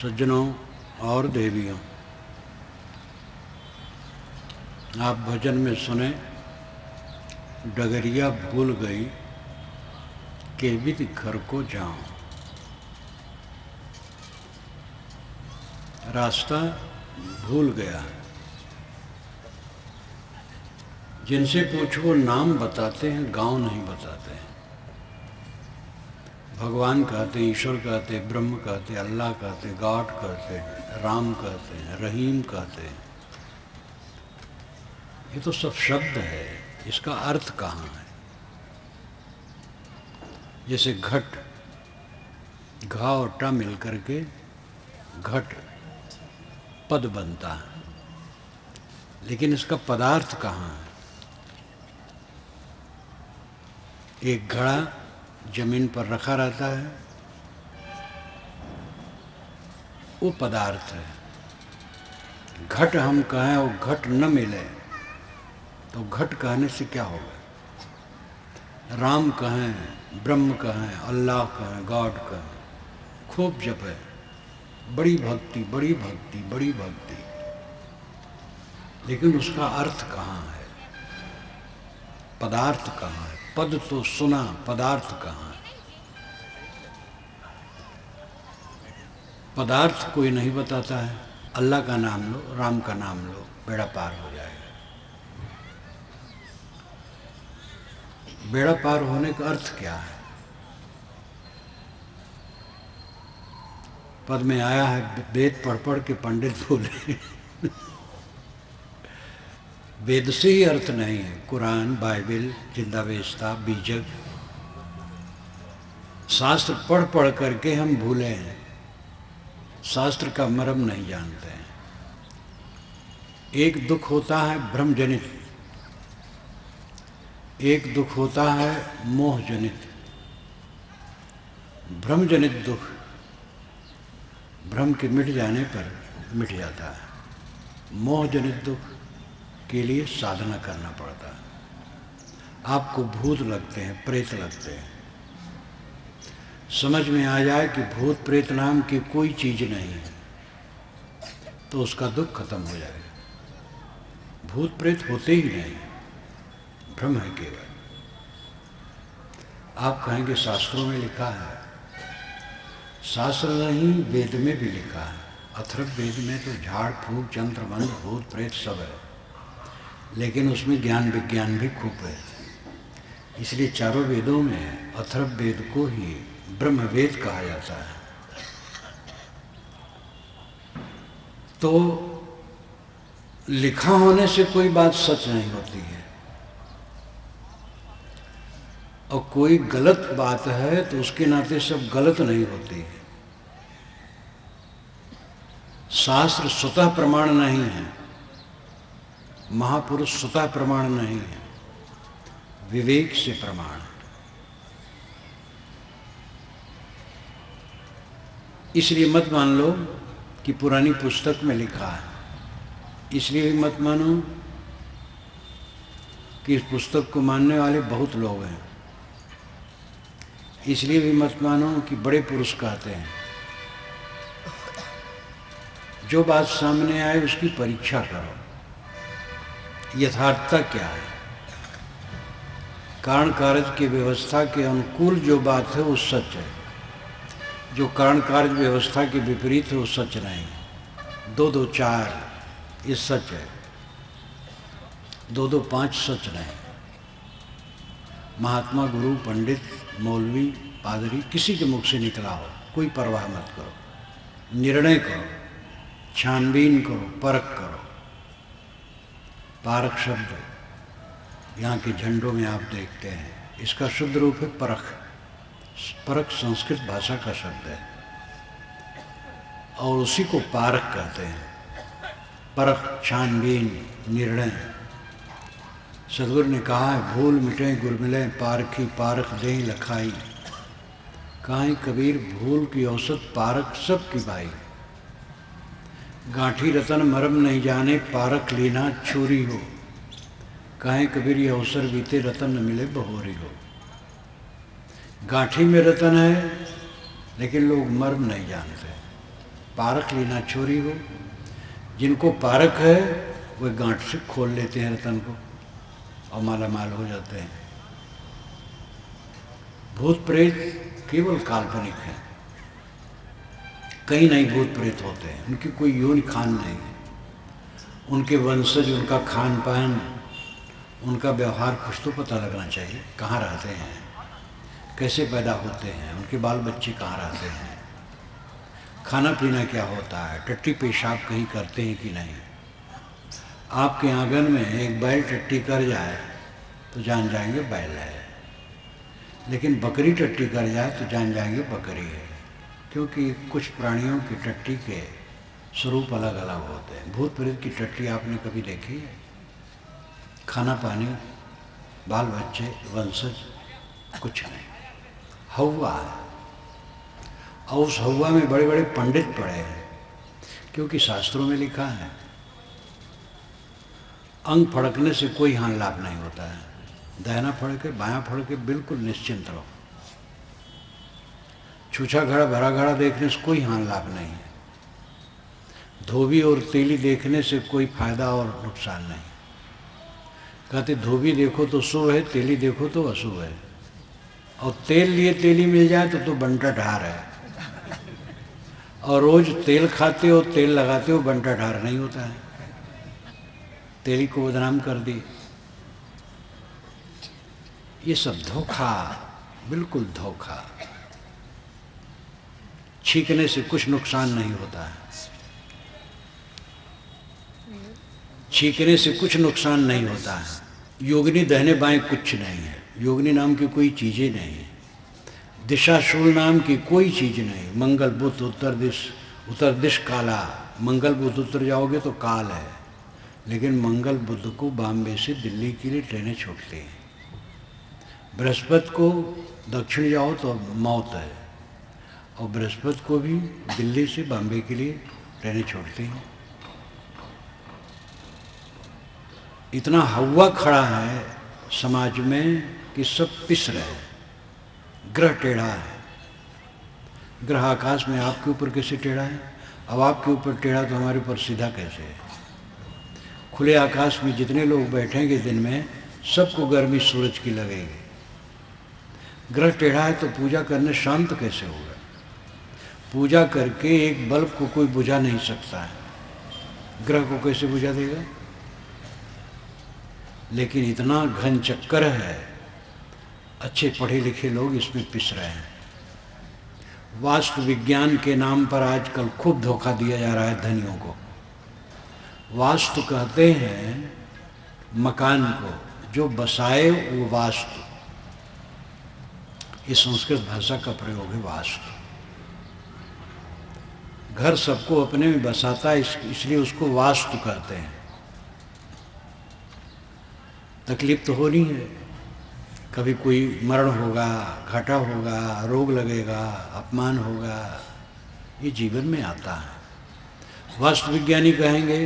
सज्जनों और देवियों, आप भजन में सुने, डगरिया भूल गई केविद घर को जाऊं। रास्ता भूल गया। जिनसे पूछो नाम बताते हैं, गांव नहीं बताते हैं। भगवान कहते, ईश्वर कहते, ब्रह्म कहते, अल्लाह कहते, गॉड कहते हैं, राम कहते हैं, रहीम कहते हैं। ये तो सब शब्द है, इसका अर्थ कहाँ है? जैसे घट, घा और टा मिल करके घट पद बनता है, लेकिन इसका पदार्थ कहाँ है? एक घड़ा जमीन पर रखा रहता है, वो पदार्थ है। घट हम कहें और घट न मिले तो घट कहने से क्या होगा? राम कहें, ब्रह्म कहें, अल्लाह कहें, गॉड कहें, खूब जपे, बड़ी भक्ति, बड़ी भक्ति, बड़ी भक्ति, लेकिन उसका अर्थ कहाँ है? पदार्थ कहाँ है? पद तो सुना, पदार्थ कहाँ है? पदार्थ कोई नहीं बताता है। अल्लाह का नाम लो, राम का नाम लो, बेड़ा पार हो जाएगा। बेड़ा पार होने का अर्थ क्या है? पद में आया है, वेद पढ़ पढ़ के पंडित बोले वेद से ही अर्थ नहीं है। कुरान, बाइबिल, जिंदावेस्ता, बीजक, शास्त्र पढ़ पढ़ करके हम भूले हैं, शास्त्र का मर्म नहीं जानते हैं। एक दुख होता है भ्रमजनित, एक दुख होता है मोहजनित। भ्रमजनित दुख भ्रम के मिट जाने पर मिट जाता है। मोहजनित दुख के लिए साधना करना पड़ता है। आपको भूत लगते हैं, प्रेत लगते हैं, समझ में आ जाए कि भूत प्रेत नाम की कोई चीज नहीं है, तो उसका दुख खत्म हो जाएगा। भूत प्रेत होते ही नहीं, भ्रम है केवल। आप कहेंगे शास्त्रों में लिखा है, शास्त्र नहीं, वेद में भी लिखा है। अथर्ववेद में तो झाड़ फूक, चंद्र मंत्र, भूत प्रेत सब है, लेकिन उसमें ज्ञान विज्ञान भी खूब है। इसलिए चारों वेदों में अथर्ववेद को ही ब्रह्म वेद कहा जाता है। तो लिखा होने से कोई बात सच नहीं होती है, और कोई गलत बात है तो उसके नाते सब गलत नहीं होती है। शास्त्र स्वतः प्रमाण नहीं है, महापुरुष स्वतः प्रमाण नहीं है, विवेक से प्रमाण है। इसलिए मत मान लो कि पुरानी पुस्तक में लिखा है, इसलिए भी मत मानो कि इस पुस्तक को मानने वाले बहुत लोग हैं, इसलिए भी मत मानो कि बड़े पुरुष कहते हैं। जो बात सामने आए उसकी परीक्षा करो, यथार्थता क्या है। कारण कार्य की व्यवस्था के अनुकूल जो बात है वो सच है, जो कारण कार्य व्यवस्था के विपरीत है वो सच नहीं। 2 2 4 ये सच है, 2 2 5 सच नहीं। महात्मा, गुरु, पंडित, मौलवी, पादरी, किसी के मुख से निकला हो, कोई परवाह मत करो। निर्णय करो, छानबीन करो, परख करो। पारख शब्द यहाँ के झंडों में आप देखते हैं, इसका शुद्ध रूप है परख। परख संस्कृत भाषा का शब्द है और उसी को पारख कहते हैं। परख, छानबीन, निर्णय। सदगुरु ने कहा है, भूल मिटे गुर मिले, पारखी पारख दें लखाई। कहाँ कबीर, भूल की औसत पारख सब की भाई। गांठी रतन मरम नहीं जाने, पारख लीना छुरी हो। कहें कबीर, ये अवसर बीते रतन न मिले बहोरी हो। गांठी में रतन है, लेकिन लोग मर्म नहीं जानते। पारख लेना चोरी हो। जिनको पारख है वे गांठ से खोल लेते हैं रतन को और माला माल हो जाते हैं। भूत प्रेत केवल काल्पनिक है, कहीं नहीं भूत प्रेत होते हैं, उनकी कोई योनि खान नहीं है। उनके वंशज, उनका खान पान, उनका व्यवहार कुछ तो पता लगना चाहिए। कहाँ रहते हैं, कैसे पैदा होते हैं, उनके बाल बच्चे कहाँ रहते हैं, खाना पीना क्या होता है, टट्टी पेशाब कहीं करते हैं कि नहीं। आपके आंगन में एक बैल टट्टी कर जाए तो जान जाएंगे बैल है, लेकिन बकरी टट्टी कर जाए तो जान जाएंगे बकरी है, क्योंकि कुछ प्राणियों की टट्टी के स्वरूप अलग अलग होते हैं। भूत प्रेत की टट्टी आपने कभी देखी है? खाना पानी, बाल बच्चे, वंशज कुछ नहीं, हवा है। और उस हवा में बड़े बड़े पंडित पड़े हैं, क्योंकि शास्त्रों में लिखा है अंग फड़कने से कोई हानि लाभ नहीं होता है। दाहिना फड़के बायां फड़के बिल्कुल निश्चिंत रहो। छूछा घड़ा भरा घड़ा देखने से कोई हानि लाभ नहीं है। धोबी और तेली देखने से कोई फायदा और नुकसान नहीं। कहते धोबी देखो तो शुभ है, तेली देखो तो अशुभ है, और तेल लिए तेली मिल जाए तो बंटा ढार है, और रोज तेल खाते हो तेल लगाते हो बंटा ढार नहीं होता है। तेली को बदनाम कर दी। ये सब धोखा, बिल्कुल धोखा। छींकने से कुछ नुकसान नहीं होता है, छींकने से कुछ नुकसान नहीं होता है। योगिनी दाहिने बाएं कुछ नहीं है, योगिनी नाम की कोई चीज़ें नहीं है। दिशाशूल नाम की कोई चीज़ नहीं। मंगल बुध उत्तर दिश काला, मंगल बुध उत्तर जाओगे तो काल है, लेकिन मंगल बुध को बॉम्बे से दिल्ली के लिए ट्रेनें छूटती हैं। बृहस्पति को दक्षिण जाओ तो मौत है, और बृहस्पति को भी दिल्ली से बॉम्बे के लिए ट्रेनें छूटती हैं। इतना हवा खड़ा है समाज में कि सब पिस रहे हैं। ग्रह टेढ़ा है। ग्रह आकाश में आपके ऊपर कैसे टेढ़ा है? अब आपके ऊपर टेढ़ा तो हमारे ऊपर सीधा कैसे है? खुले आकाश में जितने लोग बैठेंगे दिन में, सबको गर्मी सूरज की लगेगी। ग्रह टेढ़ा है तो पूजा करने शांत कैसे होगा? पूजा करके एक बल्ब को कोई बुझा नहीं सकता है, ग्रह को कैसे बुझा देगा? लेकिन इतना घन चक्कर है, अच्छे पढ़े लिखे लोग इसमें पिस रहे हैं। वास्तु विज्ञान के नाम पर आजकल खूब धोखा दिया जा रहा है धनियों को। वास्तु कहते हैं मकान को, जो बसाए वो वास्तु। ये संस्कृत भाषा का प्रयोग है वास्तु। घर सबको अपने में बसाता है, इसलिए उसको वास्तु कहते हैं। तकलीफ तो होनी है, कभी कोई मरण होगा, घाटा होगा, रोग लगेगा, अपमान होगा, ये जीवन में आता है। वास्तु विज्ञानी कहेंगे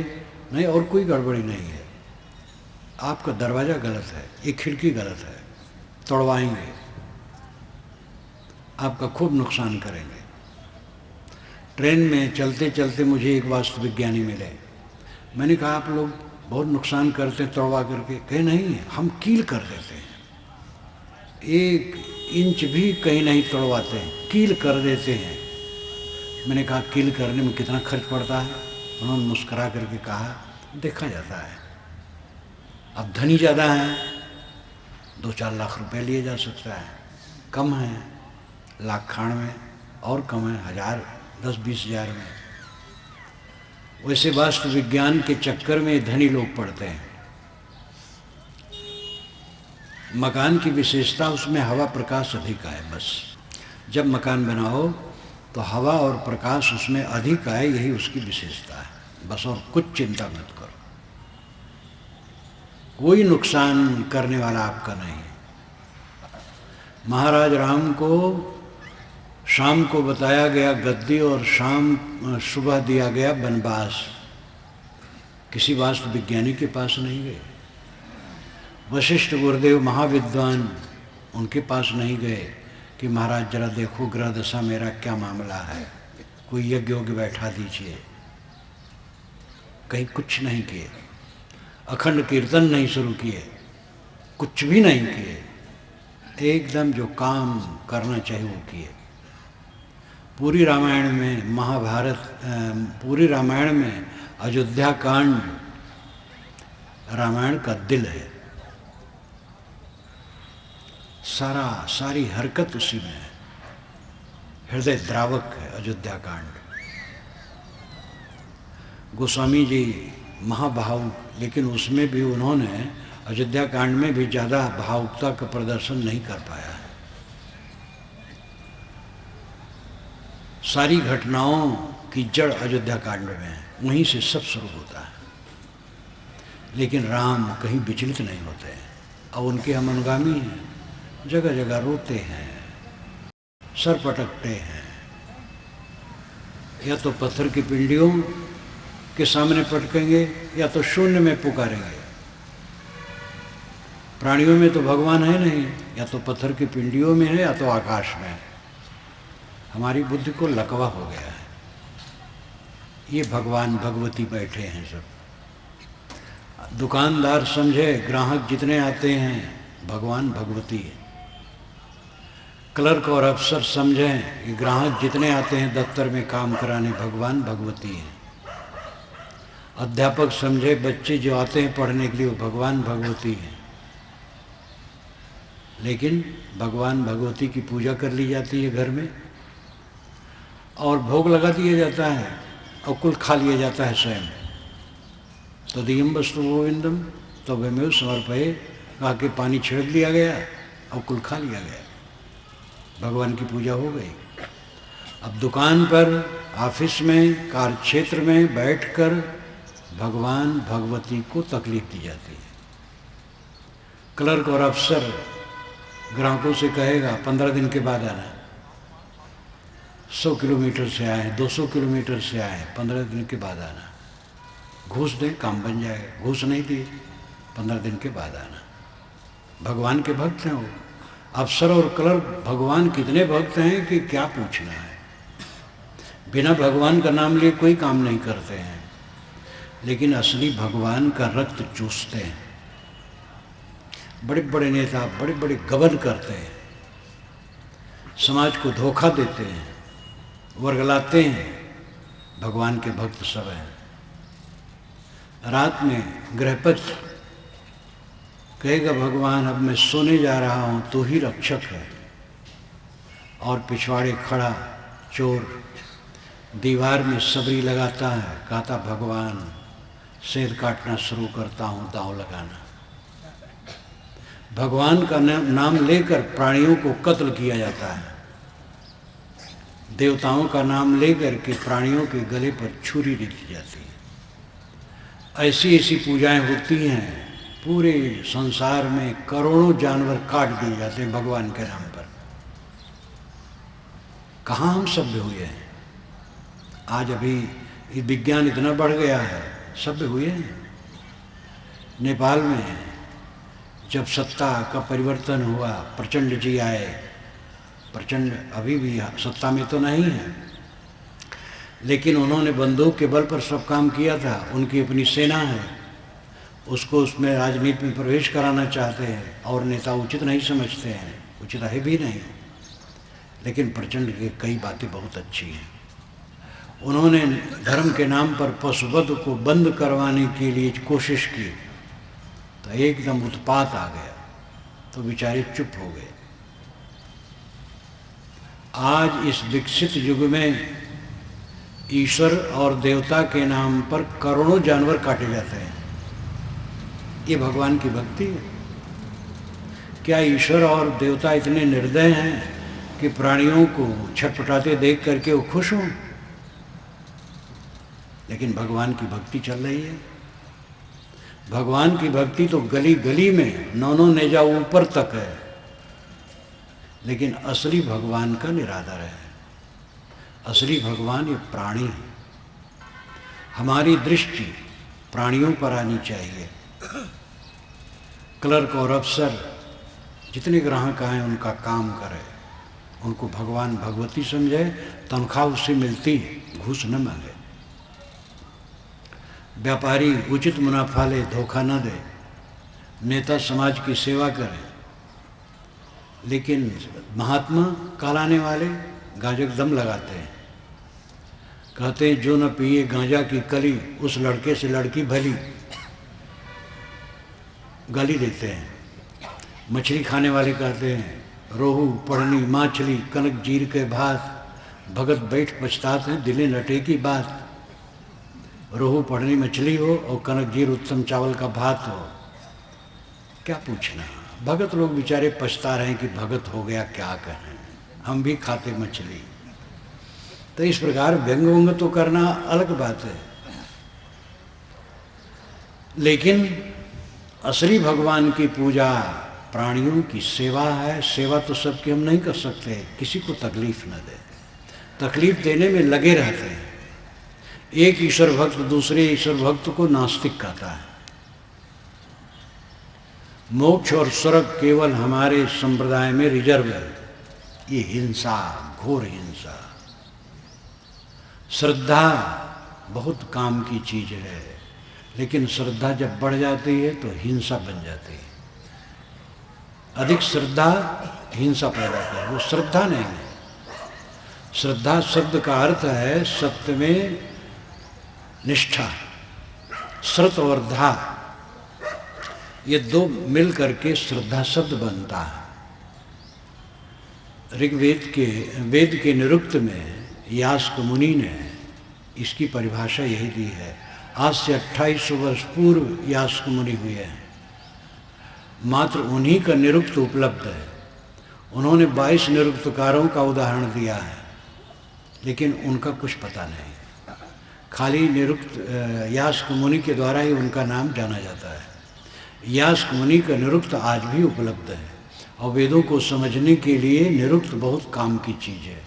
नहीं और कोई गड़बड़ी नहीं है, आपका दरवाज़ा गलत है, एक खिड़की गलत है, तोड़वाएंगे, आपका खूब नुकसान करेंगे। ट्रेन में चलते चलते मुझे एक वास्तु विज्ञानी मिले। मैंने कहा आप लोग बहुत नुकसान करते हैं तोड़वा करके। कहे नहीं, हम कील कर देते हैं, 1 इंच भी कहीं नहीं तोड़वाते हैं, कील कर देते हैं। मैंने कहा कील करने में कितना खर्च पड़ता है? उन्होंने मुस्करा करके कहा देखा जाता है, अब धनी ज़्यादा है 2-4 लाख रुपए लिए जा सकता है, कम है लाख खान में, और कम है 1000-20 हज़ार में। वैसे वास्तु विज्ञान के चक्कर में धनी लोग पड़ते हैं। मकान की विशेषता उसमें हवा प्रकाश अधिक आए, बस। जब मकान बनाओ तो हवा और प्रकाश उसमें अधिक आए, यही उसकी विशेषता है, बस। और कुछ चिंता मत करो, कोई नुकसान करने वाला आपका नहीं। महाराज राम को शाम को बताया गया गद्दी, और सुबह दिया गया वनवास। किसी वास्तु विज्ञानी के पास नहीं गए। वशिष्ठ गुरुदेव महाविद्वान, उनके पास नहीं गए कि महाराज जरा देखो ग्रह दशा मेरा क्या मामला है, कोई यज्ञ योग्य बैठा दीजिए, कहीं कुछ नहीं किए, अखंड कीर्तन नहीं शुरू किए, कुछ भी नहीं किए, एकदम जो काम करना चाहिए वो किए। पूरी रामायण में महाभारत, पूरी रामायण में अयोध्या कांड रामायण का दिल है। सारी हरकत उसी में है, हृदय द्रावक है अयोध्या कांड। गोस्वामी जी महाभावुक, लेकिन उसमें भी उन्होंने अयोध्या कांड में भी ज़्यादा भावुकता का प्रदर्शन नहीं कर पाया। सारी घटनाओं की जड़ अयोध्या कांड में है, वहीं से सब शुरू होता है। लेकिन राम कहीं विचलित नहीं होते हैं, और उनके हम अनुगामी हैं, जगह जगह रोते हैं, सर पटकते हैं, या तो पत्थर की पिंडियों के सामने पटकेंगे या तो शून्य में पुकारेंगे। प्राणियों में तो भगवान है नहीं, या तो पत्थर की पिंडियों में है या तो आकाश में है। हमारी बुद्धि को लकवा हो गया है। ये भगवान भगवती बैठे हैं सब। दुकानदार समझे ग्राहक जितने आते हैं भगवान भगवती है। क्लर्क और अफसर समझें कि ग्राहक जितने आते हैं दफ्तर में काम कराने भगवान भगवती है। अध्यापक समझे बच्चे जो आते हैं पढ़ने के लिए वो भगवान भगवती है। लेकिन भगवान भगवती की पूजा कर ली जाती है घर में, और भोग लगा दिया जाता है और कुल खा लिया जाता है स्वयं। तो दियम वस्तु गोविंदम तो वेमेव समर्पये, कहा के पानी छिड़क दिया गया और कुल खा लिया गया, भगवान की पूजा हो गई। अब दुकान पर, ऑफिस में, कार्य क्षेत्र में बैठकर भगवान भगवती को तकलीफ दी जाती है। क्लर्क और अफसर ग्राहकों से कहेगा 15 दिन के बाद आना, 100 किलोमीटर से आए, 200 किलोमीटर से आए, 15 दिन के बाद आना। घूस दें काम बन जाएगा, घूस नहीं दी 15 दिन के बाद आना। भगवान के भक्त हैं वो। अफसर और क्लर्क भगवान कितने भक्त हैं कि क्या पूछना है। बिना भगवान का नाम लिए कोई काम नहीं करते हैं, लेकिन असली भगवान का रक्त चूसते हैं। बड़े बड़े नेता बड़े बड़े गबन करते हैं, समाज को धोखा देते हैं, वर्गलाते हैं। भगवान के भक्त सब हैं। रात में गृहपति कहेगा भगवान अब मैं सोने जा रहा हूँ, तू ही रक्षक है। और पिछवाड़े खड़ा चोर दीवार में सबरी लगाता है, कहता भगवान सेर काटना शुरू करता हूँ, दांव लगाना। भगवान का नाम लेकर प्राणियों को कत्ल किया जाता है। देवताओं का नाम लेकर के प्राणियों के गले पर छुरी रखी जाती है। ऐसी ऐसी पूजाएं होती हैं, पूरे संसार में करोड़ों जानवर काट दिए जाते हैं भगवान के नाम पर। कहाँ हम सभ्य हुए हैं? आज अभी विज्ञान इतना बढ़ गया है, सभ्य हुए हैं। नेपाल में जब सत्ता का परिवर्तन हुआ, प्रचंड जी आए। प्रचंड अभी भी सत्ता में तो नहीं है, लेकिन उन्होंने बंदूक के बल पर सब काम किया था। उनकी अपनी सेना है, उसको उसमें राजनीति में प्रवेश कराना चाहते हैं, और नेता उचित नहीं समझते हैं, उचित है भी नहीं। लेकिन प्रचंड की कई बातें बहुत अच्छी हैं। उन्होंने धर्म के नाम पर पशुवध को बंद करवाने के लिए कोशिश की, तो एकदम उत्पात आ गया, तो बेचारे चुप हो गए। आज इस विकसित युग में ईश्वर और देवता के नाम पर करोड़ों जानवर काटे जाते हैं। ये भगवान की भक्ति है? क्या ईश्वर और देवता इतने निर्दय हैं कि प्राणियों को छटपटाते देख करके वो खुश हों? लेकिन भगवान की भक्ति चल रही है। भगवान की भक्ति तो गली गली में, नौनों नेजा ऊपर तक है। लेकिन असली भगवान का निरादर है। असली भगवान ये प्राणी है। हमारी दृष्टि प्राणियों पर आनी चाहिए। क्लर्क और अफसर जितने ग्राहक आए उनका काम करें, उनको भगवान भगवती समझे, तनख्वाह उससे मिलती है, घूस न मांगे। व्यापारी उचित मुनाफा ले, धोखा न दे। नेता समाज की सेवा करे। लेकिन महात्मा कालाने वाले गांजे का दम लगाते हैं। कहते हैं जो न पिए गांजा की कली, उस लड़के से लड़की भली। गाली देते हैं। मछली खाने वाले कहते हैं रोहू पढ़नी माछली कनक जीर के भात, भगत बैठ पछतात हैं दिले लटे की बात। रोहू पढ़नी मछली हो और कनक जीर उत्तम चावल का भात हो, क्या पूछना। भगत लोग बेचारे पछता रहे हैं कि भगत हो गया, क्या कहें, हम भी खाते मछली। तो इस प्रकार व्यंग वंग तो करना अलग बात है, लेकिन असली भगवान की पूजा प्राणियों की सेवा है। सेवा तो सबकी हम नहीं कर सकते, किसी को तकलीफ न दे। तकलीफ देने में लगे रहते हैं। एक ईश्वर भक्त दूसरे ईश्वर भक्त को नास्तिक कहता है। मोक्ष और स्वर्ग केवल हमारे संप्रदाय में रिजर्व है। ये हिंसा, घोर हिंसा। श्रद्धा बहुत काम की चीज है, लेकिन श्रद्धा जब बढ़ जाती है तो हिंसा बन जाती है। अधिक श्रद्धा हिंसा पैदा करती है, वो श्रद्धा नहीं है। श्रद्धा शब्द का अर्थ है सत्य में निष्ठा। श्रत और धा ये दो मिल करके श्रद्धा शब्द बनता है। ऋग्वेद के वेद के निरुक्त में यास्क मुनि ने इसकी परिभाषा यही दी है। आज से 2800 वर्ष पूर्व यास्क मुनि हुए हैं। मात्र उन्हीं का निरुक्त उपलब्ध है। उन्होंने 22 निरुक्तकारों का उदाहरण दिया है, लेकिन उनका कुछ पता नहीं। खाली निरुक्त यास्क मुनि के द्वारा ही उनका नाम जाना जाता है। यास्क मुनि का निरुक्त आज भी उपलब्ध है, और वेदों को समझने के लिए निरुक्त बहुत काम की चीज़ है।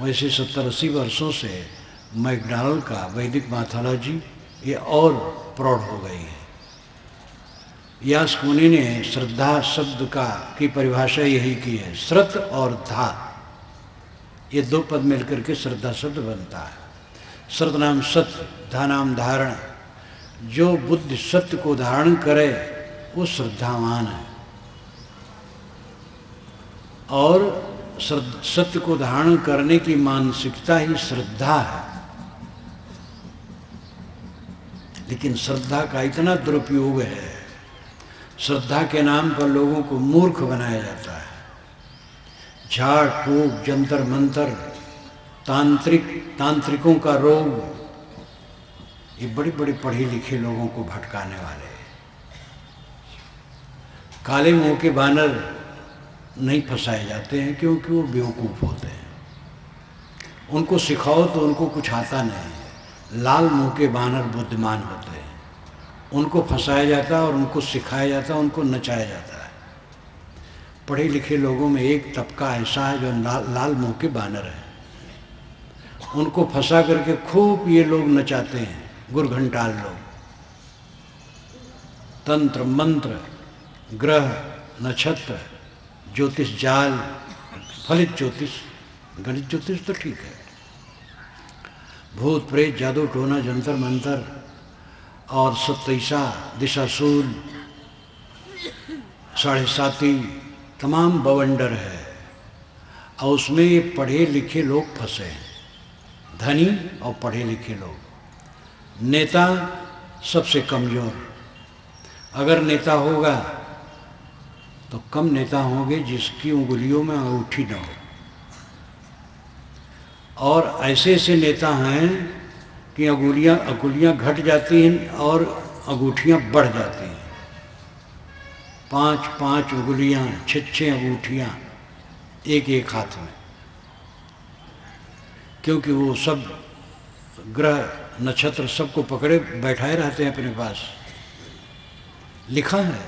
वैसे 70-80 वर्षों से मैकडॉनल्ड का वैदिक मैथोलॉजी ये और प्रौढ़ हो गई है। यास्क मुनि ने श्रद्धा शब्द की परिभाषा यही की है। श्रत और धा ये दो पद मिलकर के श्रद्धा शब्द बनता है। श्रत नाम सत्य, धा नाम धारण। जो बुद्धि सत्य को धारण करे वो श्रद्धावान है, और सत्य को धारण करने की मानसिकता ही श्रद्धा है। लेकिन श्रद्धा का इतना दुरुपयोग है, श्रद्धा के नाम पर लोगों को मूर्ख बनाया जाता है। झाड़ फूक, जंतर मंतर, तांत्रिकों का रोग, ये बड़े बड़े पढ़े लिखे लोगों को भटकाने वाले। काले मुंह के बानर नहीं फंसाए जाते हैं, क्योंकि वो बेवकूफ़ होते हैं। उनको सिखाओ तो उनको कुछ आता नहीं। लाल मुंह के बानर बुद्धिमान होते हैं। उनको फंसाया जाता है और उनको सिखाया जाता है, उनको नचाया जाता है। पढ़े लिखे लोगों में एक तबका ऐसा है जो लाल मुंह के बानर है। उनको फंसा करके खूब ये लोग नचाते हैं, गुरघंटाल लोग। तंत्र मंत्र, ग्रह, नक्षत्र, ज्योतिष जाल, फलित ज्योतिष, गणित ज्योतिष तो ठीक है। भूत प्रेत, जादू टोना, जंतर मंतर और सत्तईसा, दिशाशूल, 7.5 तमाम बवंडर है। और उसमें ये पढ़े लिखे लोग फंसे हैं, धनी और पढ़े लिखे लोग। नेता सबसे कमज़ोर। अगर नेता होगा तो कम नेता होंगे जिसकी उंगलियों में अंगूठी न हो। और ऐसे ऐसे नेता हैं कि अंगुलियां घट जाती हैं और अंगूठियां बढ़ जाती हैं। 5-5 उंगलियां, 6-6 अंगूठियां एक एक हाथ में, क्योंकि वो सब ग्रह नक्षत्र सबको पकड़े बैठाए रहते हैं अपने पास। लिखा है,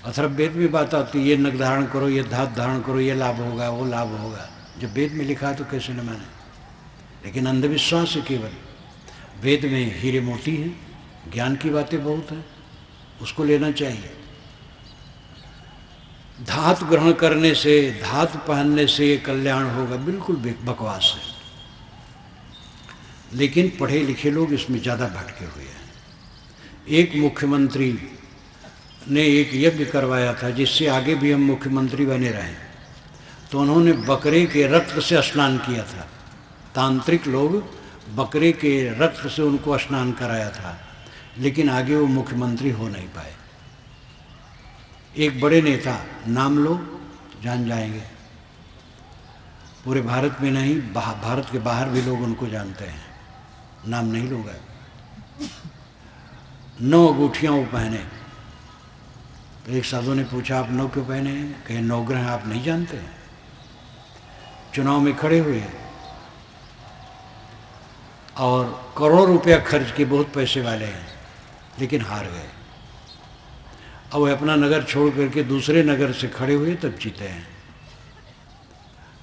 अथर्ववेद में बात आती है, ये नग धारण करो, ये धात धारण करो, ये लाभ होगा, वो लाभ होगा। जब वेद में लिखा है तो कैसे न माने। लेकिन अंधविश्वास है केवल। वेद में हीरे मोती हैं, ज्ञान की बातें बहुत हैं, उसको लेना चाहिए। धातु ग्रहण करने से, धातु पहनने से ये कल्याण होगा, बिल्कुल बकवास है। लेकिन पढ़े लिखे लोग इसमें ज़्यादा भटके हुए हैं। एक मुख्यमंत्री ने एक यज्ञ करवाया था जिससे आगे भी हम मुख्यमंत्री बने रहें, तो उन्होंने बकरे के रक्त से स्नान किया था। तांत्रिक लोग बकरे के रक्त से उनको स्नान कराया था, लेकिन आगे वो मुख्यमंत्री हो नहीं पाए। एक बड़े नेता, नाम लो जान जाएंगे, पूरे भारत में नहीं, भारत के बाहर भी लोग उनको जानते हैं, नाम नहीं लूँगा। 9 अंगूठियाँ वो पहने। तो एक साधु ने पूछा, आप 9 क्यों पहने हैं? कहे 9 ग्रह आप नहीं जानते? चुनाव में खड़े हुए और करोड़ों रुपया खर्च के, बहुत पैसे वाले हैं, लेकिन हार गए। अब वे अपना नगर छोड़ करके दूसरे नगर से खड़े हुए, तब जीते हैं।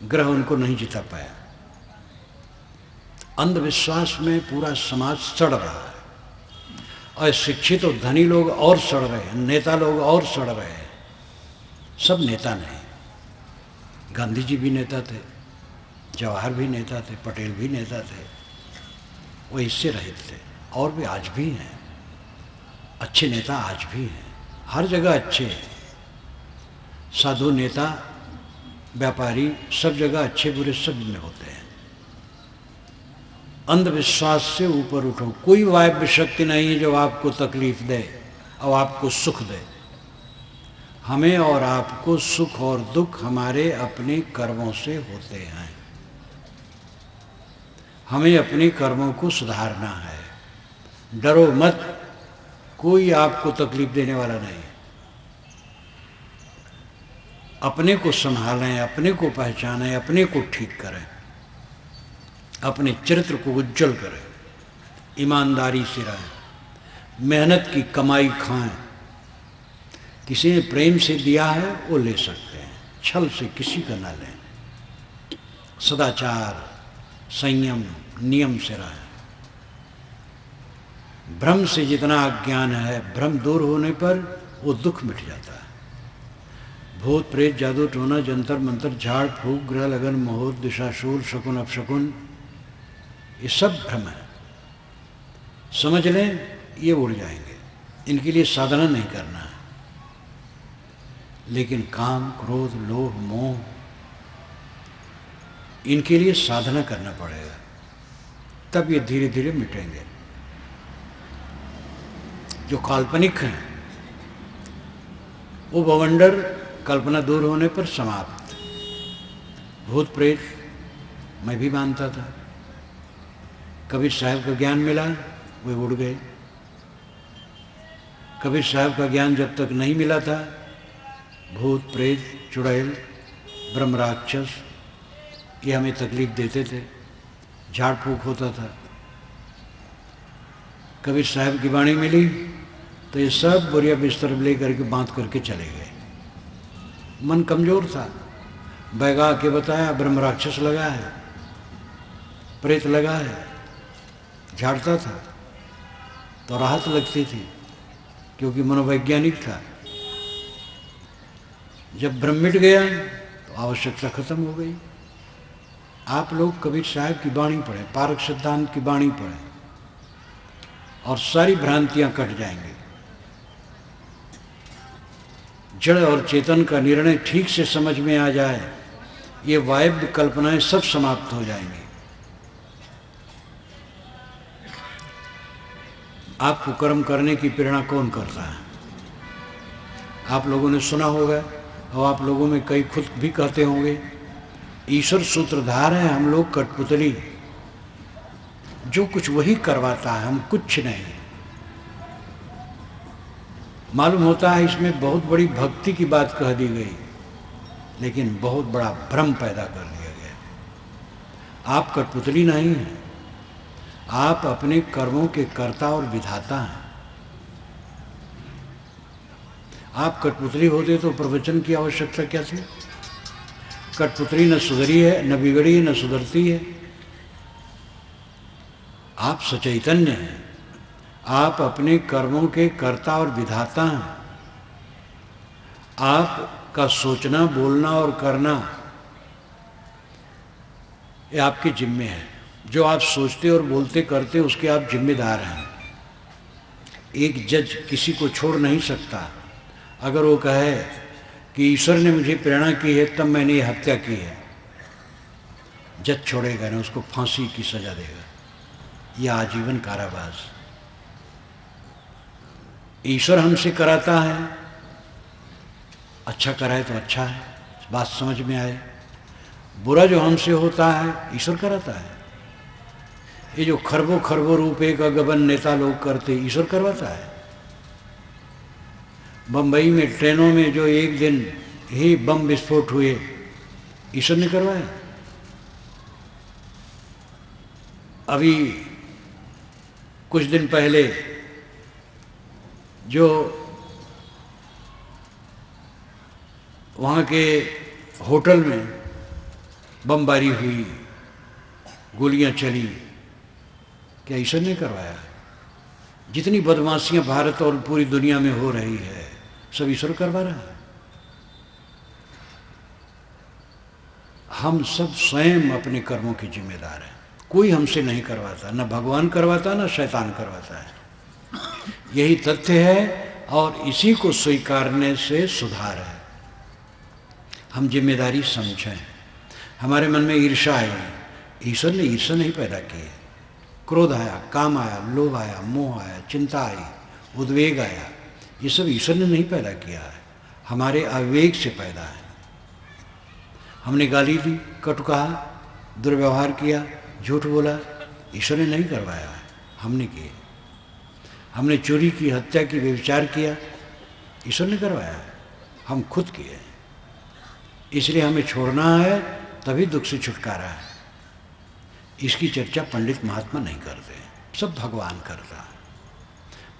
ग्रह उनको नहीं जिता पाया। अंधविश्वास में पूरा समाज सड़ रहा है, और शिक्षित और धनी लोग और सड़ रहे हैं, नेता लोग और सड़ रहे हैं। सब नेता नहीं। गांधी जी भी नेता थे, जवाहर भी नेता थे, पटेल भी नेता थे, वो इससे रहित थे, और भी आज भी हैं। अच्छे नेता आज भी हैं, हर जगह अच्छे हैं। साधु, नेता, व्यापारी, सब जगह अच्छे बुरे सब में होते हैं। अंधविश्वास से ऊपर उठो। कोई वायव्य शक्ति नहीं है जो आपको तकलीफ दे और आपको सुख दे। हमें और आपको सुख और दुख हमारे अपने कर्मों से होते हैं। हमें अपने कर्मों को सुधारना है। डरो मत, कोई आपको तकलीफ देने वाला नहीं। अपने को संभालें, अपने को पहचानें, अपने को ठीक करें, अपने चरित्र को उज्जवल करें, ईमानदारी से रहें, मेहनत की कमाई खाएं। किसी ने प्रेम से दिया है वो ले सकते हैं, छल से किसी का ना लें। सदाचार, संयम, नियम से रहें। भ्रम से जितना अज्ञान है, भ्रम दूर होने पर वो दुख मिट जाता है। भूत प्रेत, जादू टोना, जंतर मंतर, झाड़ फूक, ग्रह लगन, मुहूर्त, दिशाशूल, शकुन अपशकुन, ये सब भ्रम है। समझ लें, ये उड़ जाएंगे। इनके लिए साधना नहीं करना है, लेकिन काम, क्रोध, लोभ, मोह, इनके लिए साधना करना पड़ेगा, तब ये धीरे धीरे मिटेंगे। जो काल्पनिक हैं वो बवंडर कल्पना दूर होने पर समाप्त। भूत प्रेत मैं भी मानता था, कबीर साहब का ज्ञान मिला वे उड़ गए। कबीर साहब का ज्ञान जब तक नहीं मिला था, भूत प्रेत, चुड़ैल, ब्रह्म राक्षस ये हमें तकलीफ देते थे, झाड़ फूक होता था। कबीर साहब की वाणी मिली तो ये सब बोरिया बिस्तर लेकर के बांध करके चले गए। मन कमजोर था, बैगा के बताया ब्रह्म राक्षस लगा है, प्रेत लगा है, झाड़ता था तो राहत लगती थी क्योंकि मनोवैज्ञानिक था। जब ब्रह्म मिट गया तो आवश्यकता खत्म हो गई। आप लोग कबीर साहब की वाणी पढ़ें, पारक सिद्धांत की वाणी पढ़ें और सारी भ्रांतियां कट जाएंगी। जड़ और चेतन का निर्णय ठीक से समझ में आ जाए, ये वायव्य कल्पनाएं सब समाप्त हो जाएंगी। आपको कर्म करने की प्रेरणा कौन करता है? आप लोगों ने सुना होगा और आप लोगों में कई खुद भी कहते होंगे, ईश्वर सूत्रधार है, हम लोग कठपुतली, जो कुछ वही करवाता है, हम कुछ नहीं। मालूम होता है इसमें बहुत बड़ी भक्ति की बात कह दी गई, लेकिन बहुत बड़ा भ्रम पैदा कर दिया गया। आप कठपुतली नहीं हैं, आप अपने कर्मों के कर्ता और विधाता हैं। आप कठपुतली होते तो प्रवचन की आवश्यकता क्या थी? कठपुतली न सुधरी है, न बिगड़ी है, न सुधरती है। आप सचैतन्य हैं, आप अपने कर्मों के कर्ता और विधाता हैं। आप का सोचना, बोलना और करना ये आपके जिम्मे है। जो आप सोचते और बोलते करते उसके आप जिम्मेदार हैं। एक जज किसी को छोड़ नहीं सकता। अगर वो कहे कि ईश्वर ने मुझे प्रेरणा की है तब मैंने ये हत्या की है, जज छोड़ेगा नहीं, उसको फांसी की सजा देगा या आजीवन कारावास। ईश्वर हमसे कराता है, अच्छा कराए तो अच्छा है, बात समझ में आए। बुरा जो हमसे होता है ईश्वर कराता है। ये जो खरबों खरबों रुपए का गबन नेता लोग करते, ईश्वर करवाता है। बम्बई में ट्रेनों में जो एक दिन ही बम विस्फोट हुए, ईश्वर ने करवाया। अभी कुछ दिन पहले जो वहाँ के होटल में बमबारी हुई, गोलियां चली, क्या ईश्वर ने करवाया? जितनी बदमाशियां भारत और पूरी दुनिया में हो रही है सब ईश्वर करवा रहा है। हम सब स्वयं अपने कर्मों के जिम्मेदार हैं। कोई हमसे नहीं करवाता, न भगवान करवाता न शैतान करवाता है। यही तथ्य है और इसी को स्वीकारने से सुधार है। हम जिम्मेदारी समझें। हमारे मन में ईर्ष्या आई, ईश्वर ने ईर्ष्या नहीं पैदा की है। क्रोध आया, काम आया, लोभ आया, मोह आया, चिंता आई, उद्वेग आया, ये सब ईश्वर ने नहीं पैदा किया है, हमारे आवेग से पैदा है। हमने गाली दी, कटु कहा, दुर्व्यवहार किया, झूठ बोला, ईश्वर ने नहीं करवाया है, हमने किए। हमने चोरी की, हत्या की, व्यभिचार किया, ईश्वर ने करवाया है, हम खुद किए। इसलिए हमें छोड़ना है, तभी दुख से छुटकारा है। इसकी चर्चा पंडित महात्मा नहीं करते, सब भगवान करता है।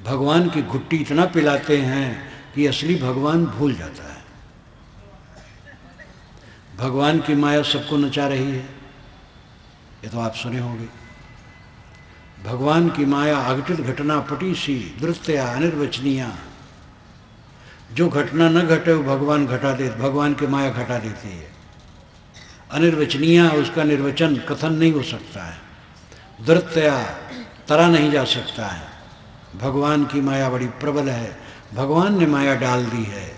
भगवान की घुट्टी इतना पिलाते हैं कि असली भगवान भूल जाता है। भगवान की माया सबको नचा रही है, ये तो आप सुने होंगे। भगवान की माया अघटित घटना पटी सी द्रुतया अनिर्वचनीया। जो घटना न घटे वो भगवान घटा दे, भगवान की माया घटा देती है। अनिर्वचनीय, उसका निर्वचन कथन नहीं हो सकता है। द्रुतया, तरा नहीं जा सकता है। भगवान की माया बड़ी प्रबल है, भगवान ने माया डाल दी है।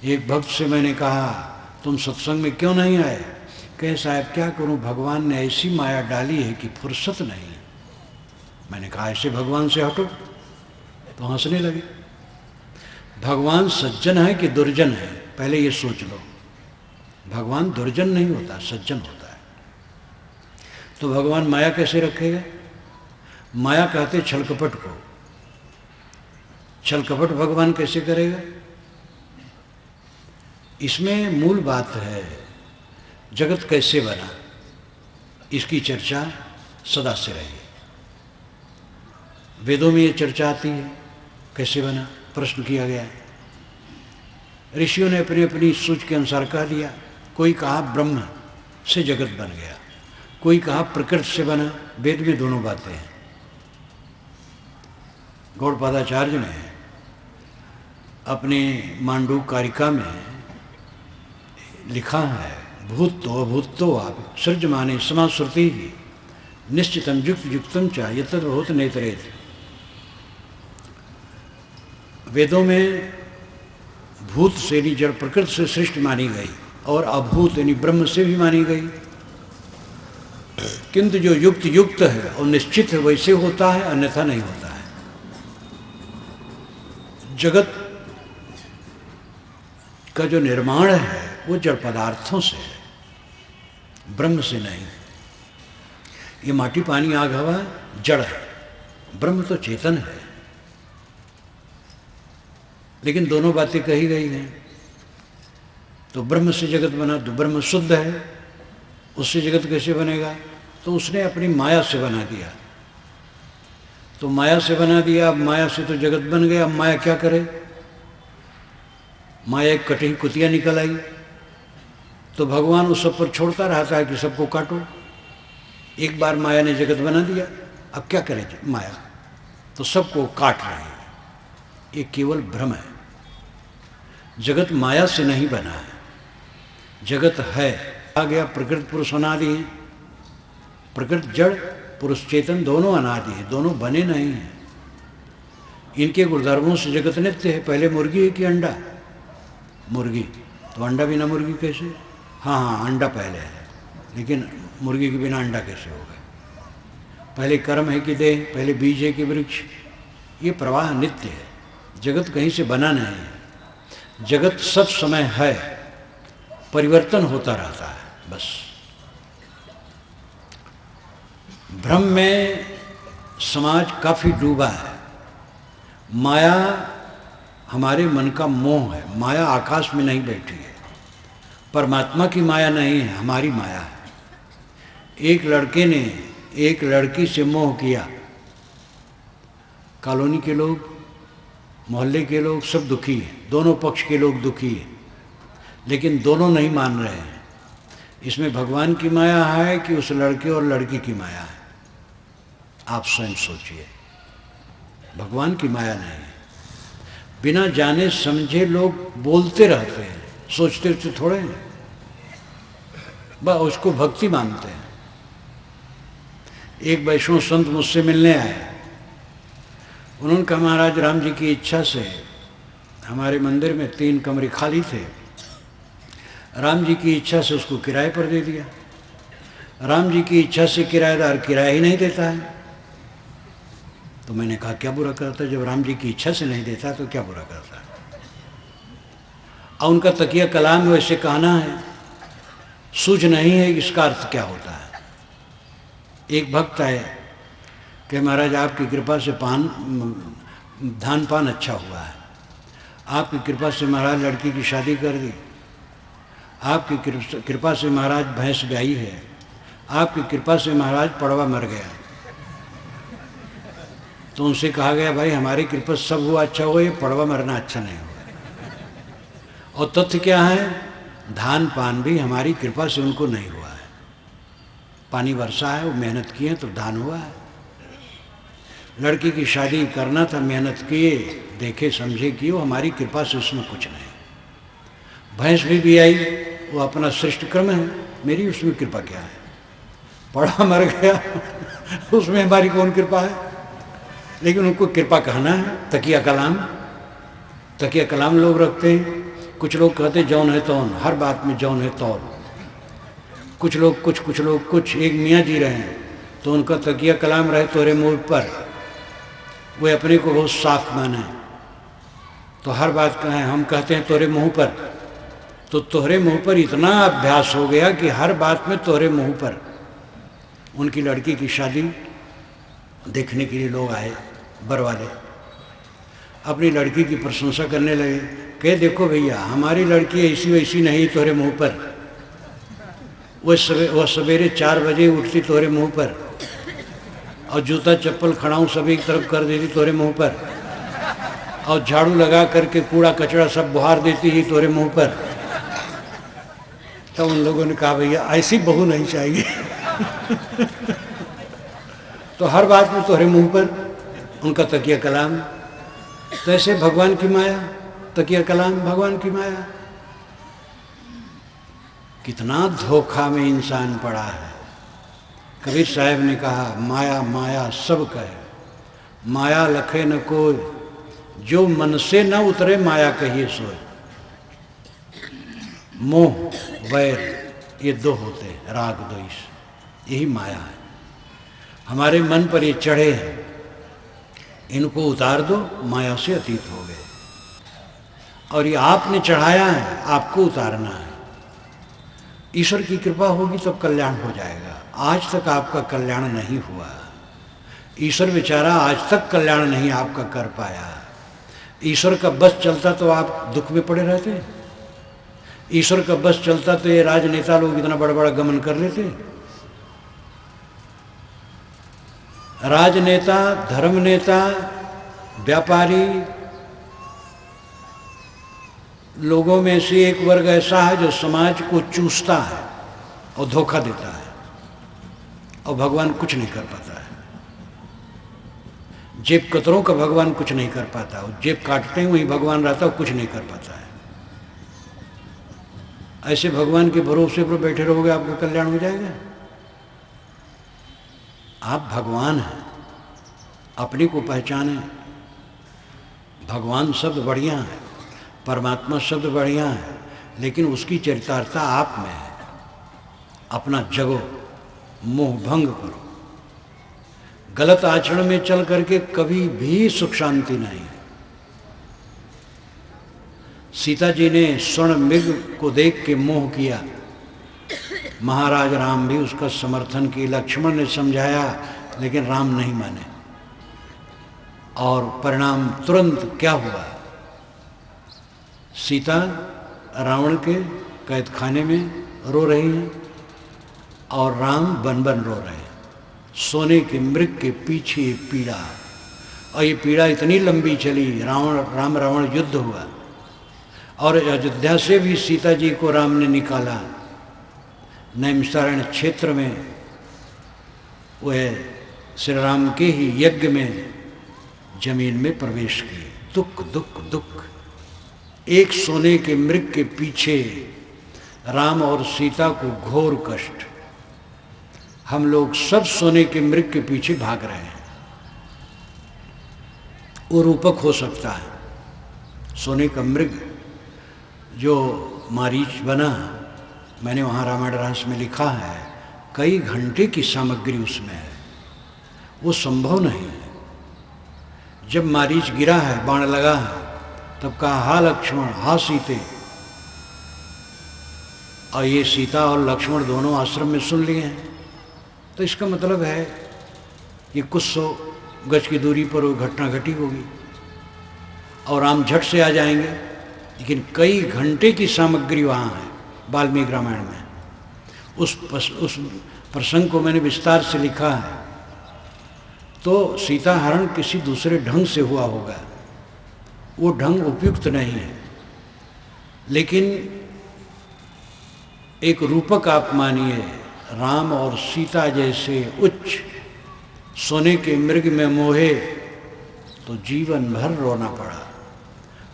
एक भक्त से मैंने कहा, तुम सत्संग में क्यों नहीं आए? कहे साहब क्या करूं, भगवान ने ऐसी माया डाली है कि फुर्सत नहीं। मैंने कहा ऐसे भगवान से हटो, तो हंसने लगे। भगवान सज्जन है कि दुर्जन है, पहले ये सोच लो। भगवान दुर्जन नहीं होता, सज्जन होता है। तो भगवान माया कैसे रखेगा? माया कहते छल कपट को। छल कपट भगवान कैसे करेगा? इसमें मूल बात है जगत कैसे बना, इसकी चर्चा सदा से रही। वेदों में ये चर्चा आती है कैसे बना, प्रश्न किया गया है। ऋषियों ने अपनी अपनी सोच के अनुसार कह दिया। कोई कहा ब्रह्म से जगत बन गया, कोई कहा प्रकृति से बना। वेद में दोनों बातें हैं। गौड़पादाचार्य ने अपने मांडू कारिका में लिखा है, भूतो अभूतो आप सृजमाने समाश्रुति निश्चितम युक्त युक्तम चा यतद बहुत नेतरेत। वेदों में भूत से यानी जड़ प्रकृति से सृष्टि मानी गई और अभूत यानी ब्रह्म से भी मानी गई। किंतु जो युक्त युक्त है और निश्चित है वैसे होता है, अन्यथा नहीं होता है। जगत का जो निर्माण है वो जड़ पदार्थों से है, ब्रह्म से नहीं। ये माटी पानी आग हवा जड़ है, ब्रह्म तो चेतन है। लेकिन दोनों बातें कही गई हैं। तो ब्रह्म से जगत बना, तो ब्रह्म शुद्ध है, उससे जगत कैसे बनेगा? तो उसने अपनी माया से बना दिया। तो माया से बना दिया, अब माया से तो जगत बन गया। अब माया क्या करे? माया एक कटी कुतिया निकल आई। तो भगवान उस सब पर छोड़ता रहता है कि सबको काटो। एक बार माया ने जगत बना दिया, अब क्या करे माया? तो सबको काट रही है। ये केवल भ्रम है। जगत माया से नहीं बना है, जगत है। आ गया प्रकृति पुरुष अनादि है, प्रकृति जड़ पुरुष चेतन दोनों अनादि है, दोनों बने नहीं हैं। इनके गुणधर्मों से जगत नित्य है। पहले मुर्गी है कि अंडा? मुर्गी, तो अंडा बिना मुर्गी कैसे? हाँ, अंडा पहले है, लेकिन मुर्गी के बिना अंडा कैसे हो गए? पहले कर्म है कि देह, पहले बीज है कि वृक्ष? ये प्रवाह नित्य है, जगत कहीं से बना नहीं है। जगत सब समय है, परिवर्तन होता रहता है बस। भ्रम में समाज काफी डूबा है। माया हमारे मन का मोह है, माया आकाश में नहीं बैठी है, परमात्मा की माया नहीं है, हमारी माया है। एक लड़के ने एक लड़की से मोह किया, कॉलोनी के लोग, मोहल्ले के लोग सब दुखी हैं, दोनों पक्ष के लोग दुखी हैं, लेकिन दोनों नहीं मान रहे हैं। इसमें भगवान की माया है कि उस लड़के और लड़की की माया है? आप स्वयं सोचिए। भगवान की माया नहीं है। बिना जाने समझे लोग बोलते रहते हैं, सोचते तो थोड़े हैं, बस उसको भक्ति मानते हैं। एक वैष्णव संत मुझसे मिलने आए, उन्होंने कहा महाराज राम जी की इच्छा से हमारे मंदिर में 3 कमरे खाली थे, राम जी की इच्छा से उसको किराए पर दे दिया। राम जी की इच्छा से किराएदार किराया ही नहीं देता है। तो मैंने कहा क्या बुरा करता है, जब राम जी की इच्छा से नहीं देता तो क्या बुरा करता है? और उनका तकिया कलाम वैसे कहना है, सूझ नहीं है इसका अर्थ क्या होता है। एक भक्त है कि महाराज आपकी कृपा से धान पान अच्छा हुआ है, आपकी कृपा से महाराज लड़की की शादी कर दी, आपकी कृपा से महाराज भैंस ब्याई है, आपकी कृपा से महाराज पड़वा मर गया। तो उनसे कहा गया भाई हमारी कृपा सब हुआ अच्छा हुआ, ये पड़वा मरना अच्छा नहीं हुआ। और तथ्य क्या है, धान पान भी हमारी कृपा से उनको नहीं हुआ है। पानी वर्षा है, वो मेहनत किए तो धान हुआ है। लड़की की शादी करना था, मेहनत किए, देखे समझे किए, वो हमारी कृपा से उसमें कुछ नहीं। भैंस भी आई, वो अपना श्रेष्ठ क्रम है, मेरी उसमें कृपा क्या है। पड़ा मर गया उसमें हमारी कौन कृपा है। लेकिन उनको कृपा कहना है। तकिया कलाम लोग रखते हैं। कुछ लोग कहते जौन है तौन, हर बात में जौन है तौन। कुछ लोग कुछ। एक मियाँ जी रहे हैं तो उनका तकिया कलाम रहे तोरे मुँह पर, वे अपने को बहुत साफ माने, तो हर बात कहें, हम कहते हैं तोरे मुँह पर, तो तोहरे मुँह पर इतना अभ्यास हो गया कि हर बात में तोहरे मुँह पर। उनकी लड़की की शादी देखने के लिए लोग आए, बरवाले अपनी लड़की की प्रशंसा करने लगे, कहे देखो भैया हमारी लड़की ऐसी वैसी नहीं तोहरे मुँह पर, वह सवेरे 4 बजे उठती तोहरे मुँह पर, और जूता चप्पल खड़ाऊँ सभी की तरफ कर देती तोहरे मुँह पर, और झाड़ू लगा करके कूड़ा कचरा सब बुहार देती ही तोहरे मुँह पर। तो उन लोगों ने कहा भैया ऐसी बहू नहीं चाहिए तो हर बात में तोहरे मुँह पर, उनका तकिया कलाम। तो ऐसे भगवान की माया, तकिया कलाम भगवान की माया। कितना धोखा में इंसान पड़ा है। कबीर साहब ने कहा माया माया सब कहे, माया लखे न कोई, जो मन से न उतरे माया कहिए सोए। मोह वैर ये 2 होते हैं, राग द्वेष, यही माया है। हमारे मन पर ये चढ़े हैं, इनको उतार दो, माया से अतीत हो गए। और ये आपने चढ़ाया है, आपको उतारना है। ईश्वर की कृपा होगी तब कल्याण हो जाएगा। आज तक आपका कल्याण नहीं हुआ। ईश्वर बेचारा आज तक कल्याण नहीं आपका कर पाया। ईश्वर का बस चलता तो आप दुख में पड़े रहते। ईश्वर का बस चलता तो ये राजनेता लोग इतना बड़ा बड़ा गमन कर लेते। राजनेता, धर्म नेता, व्यापारी लोगों में से एक वर्ग ऐसा है जो समाज को चूसता है और धोखा देता है, और भगवान कुछ नहीं कर पाता है। जेब कतरों का भगवान कुछ नहीं कर पाता, और जेब काटते हैं वहीं भगवान रहता है, कुछ नहीं कर पाता है। ऐसे भगवान के भरोसे पर बैठे रहोगे आपका कल्याण हो जाएगा? आप भगवान हैं, अपने को पहचाने। भगवान शब्द बढ़िया है, परमात्मा शब्द बढ़िया है, लेकिन उसकी चरितार्थता आप में है। अपना जगो, मोह भंग करो। गलत आचरण में चल करके कभी भी सुख शांति नहीं। सीता जी ने स्वर्ण मृग को देख के मोह किया, महाराज राम भी उसका समर्थन किया, लक्ष्मण ने समझाया लेकिन राम नहीं माने। और परिणाम तुरंत क्या हुआ? सीता रावण के कैद खाने में रो रही हैं और राम बन बन रो रहे हैं। सोने के मृग के पीछे पीड़ा, और ये पीड़ा इतनी लंबी चली, राम रावण युद्ध हुआ और अयोध्या से भी सीता जी को राम ने निकाला। नैमिषारण्य क्षेत्र में वह श्री राम के ही यज्ञ में जमीन में प्रवेश किए। दुख दुख दुख। एक सोने के मृग के पीछे राम और सीता को घोर कष्ट। हम लोग सब सोने के मृग के पीछे भाग रहे हैं। वो रूपक हो सकता है, सोने का मृग जो मारीच बना, मैंने वहाँ रामायण रहस्य में लिखा है, कई घंटे की सामग्री उसमें है, वो संभव नहीं है। जब मारीच गिरा है, बाण लगा है, तब कहा हा लक्ष्मण हा सीते, और ये सीता और लक्ष्मण दोनों आश्रम में सुन लिए हैं। तो इसका मतलब है कि कुछ 100 गज की दूरी पर वो घटना घटी होगी और राम झट से आ जाएंगे, लेकिन कई घंटे की सामग्री वहाँ है वाल्मीकि रामायण में। उस प्रसंग को मैंने विस्तार से लिखा है। तो सीता हरण किसी दूसरे ढंग से हुआ होगा, वो ढंग उपयुक्त नहीं है, लेकिन एक रूपक आप मानिए, राम और सीता जैसे उच्च सोने के मृग में मोहे तो जीवन भर रोना पड़ा।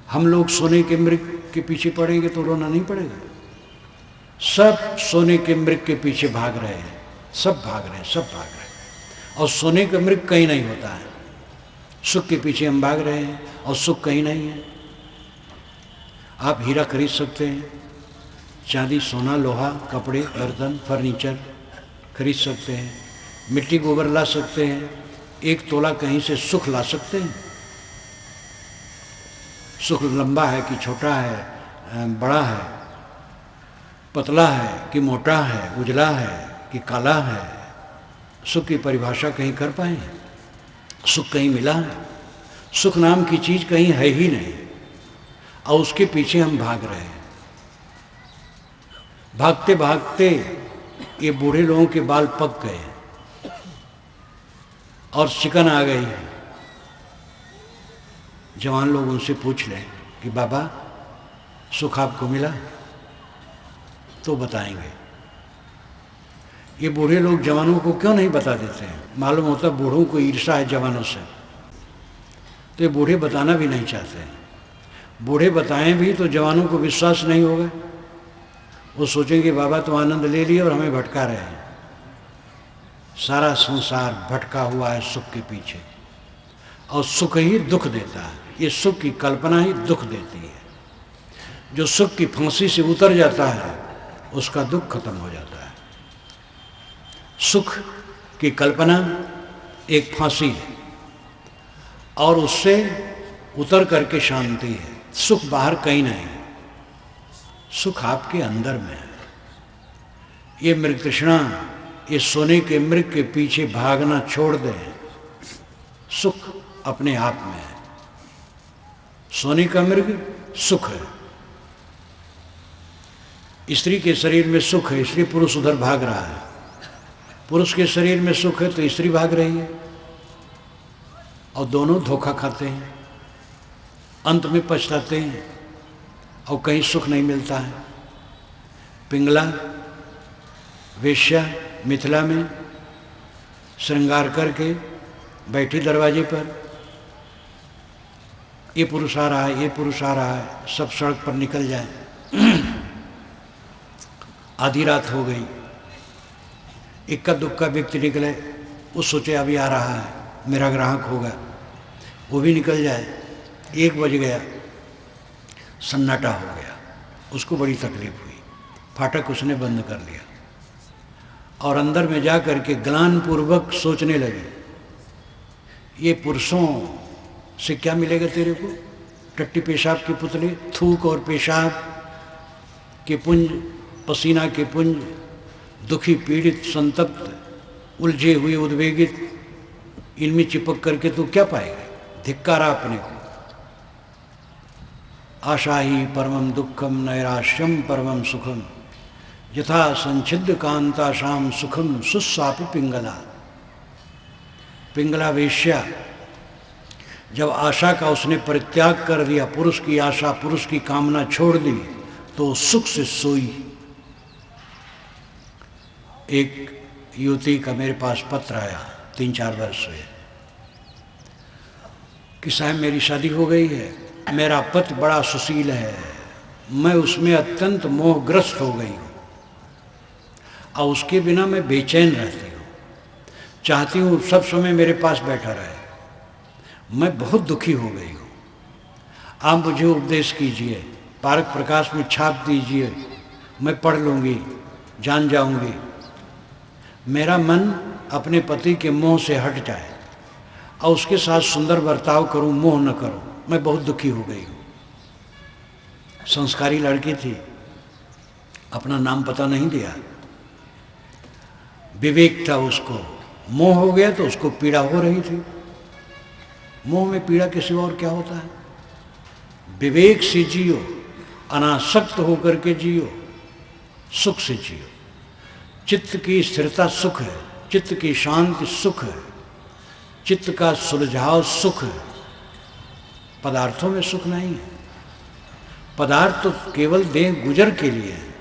हम लोग सोने के मृग के पीछे पड़ेंगे तो रोना नहीं पड़ेगा? सब सोने के मृग के पीछे भाग रहे हैं, सब भाग रहे हैं, सब भाग रहे हैं, और सोने का मृग कहीं नहीं होता है। सुख के पीछे हम भाग रहे हैं और सुख कहीं नहीं है। आप हीरा खरीद सकते हैं, चांदी सोना लोहा कपड़े बर्तन फर्नीचर खरीद सकते हैं, मिट्टी गोबर ला सकते हैं, 1 तोला कहीं से सुख ला सकते हैं। सुख लंबा है कि छोटा है, बड़ा है, पतला है कि मोटा है, उजला है कि काला है, सुख की परिभाषा कहीं कर पाए? सुख कहीं मिला है? सुख नाम की चीज कहीं है ही नहीं, और उसके पीछे हम भाग रहे हैं। भागते भागते ये बूढ़े लोगों के बाल पक गए और चिकन आ गई। जवान लोग उनसे पूछ लें कि बाबा सुख आपको मिला, तो बताएंगे। ये बूढ़े लोग जवानों को क्यों नहीं बता देते हैं? मालूम होता बूढ़ों को ईर्ष्या है जवानों से, तो ये बूढ़े बताना भी नहीं चाहते। बूढ़े बताएं भी तो जवानों को विश्वास नहीं होगा, वो सोचेंगे बाबा तो आनंद ले लिए और हमें भटका रहे हैं। सारा संसार भटका हुआ है सुख के पीछे, और सुख ही दुख देता है। ये सुख की कल्पना ही दुख देती है। जो सुख की फांसी से उतर जाता है उसका दुख खत्म हो जाता है। सुख की कल्पना एक फांसी है और उससे उतर करके शांति है। सुख बाहर कहीं नहीं, सुख आपके अंदर में है। ये मृग तृष्णा, ये सोने के मृग के पीछे भागना छोड़ दें। सुख अपने आप में है। सोने का मृग सुख है। स्त्री के शरीर में सुख है, इसलिए पुरुष उधर भाग रहा है। पुरुष के शरीर में सुख है तो स्त्री भाग रही है, और दोनों धोखा खाते हैं, अंत में पछताते हैं और कहीं सुख नहीं मिलता है। पिंगला वेश्या मिथिला में श्रृंगार करके बैठी दरवाजे पर, ये पुरुष आ रहा है, ये पुरुष आ रहा है, सब सड़क पर निकल जाए। आधी रात हो गई, इक्का दुक्का व्यक्ति निकले, वो सोचे अभी आ रहा है, मेरा ग्राहक होगा, वो भी निकल जाए। 1 बज गया, सन्नाटा हो गया। उसको बड़ी तकलीफ हुई, फाटक उसने बंद कर लिया और अंदर में जा कर के ग्लानिपूर्वक सोचने लगे, ये पुरुषों से क्या मिलेगा तेरे को? टट्टी पेशाब के पुतले, थूक और पेशाब के पुंज, पसीना के पुंज, दुखी पीड़ित संतप्त उलझे हुए उद्वेगित, इनमें चिपक करके तू क्या पाएगा? धिक्कारा अपने को। आशा ही परमम दुखम नैराश्यम परमम सुखम, यथा संचिद्ध कांताशाम सुखम सुस्सापि पिंगला। पिंगला वेश्या, जब आशा का उसने परित्याग कर दिया, पुरुष की आशा, पुरुष की कामना छोड़ दी, तो सुख से सोई। एक युवती का मेरे पास पत्र आया 3-4 वर्ष हुए कि साहब मेरी शादी हो गई है, मेरा पति बड़ा सुशील है, मैं उसमें अत्यंत मोहग्रस्त हो गई हूँ और उसके बिना मैं बेचैन रहती हूँ, चाहती हूँ सब समय मेरे पास बैठा रहे, मैं बहुत दुखी हो गई हूँ, आप मुझे उपदेश कीजिए, पारक प्रकाश में छाप दीजिए, मैं पढ़ लूँगी, जान जाऊँगी, मेरा मन अपने पति के मोह से हट जाए और उसके साथ सुंदर बर्ताव करूं, मोह न करूं, मैं बहुत दुखी हो गई हूं। संस्कारी लड़की थी, अपना नाम पता नहीं दिया, विवेक था उसको, मोह हो गया तो उसको पीड़ा हो रही थी। मोह में पीड़ा के सिवा और क्या होता है? विवेक से जियो, अनासक्त होकर के जियो, सुख से जियो। चित्त की स्थिरता सुख है, चित्त की शांति सुख है, चित्त का सुलझाव सुख है, पदार्थों में सुख नहीं है। पदार्थ तो केवल देह गुजर के लिए है।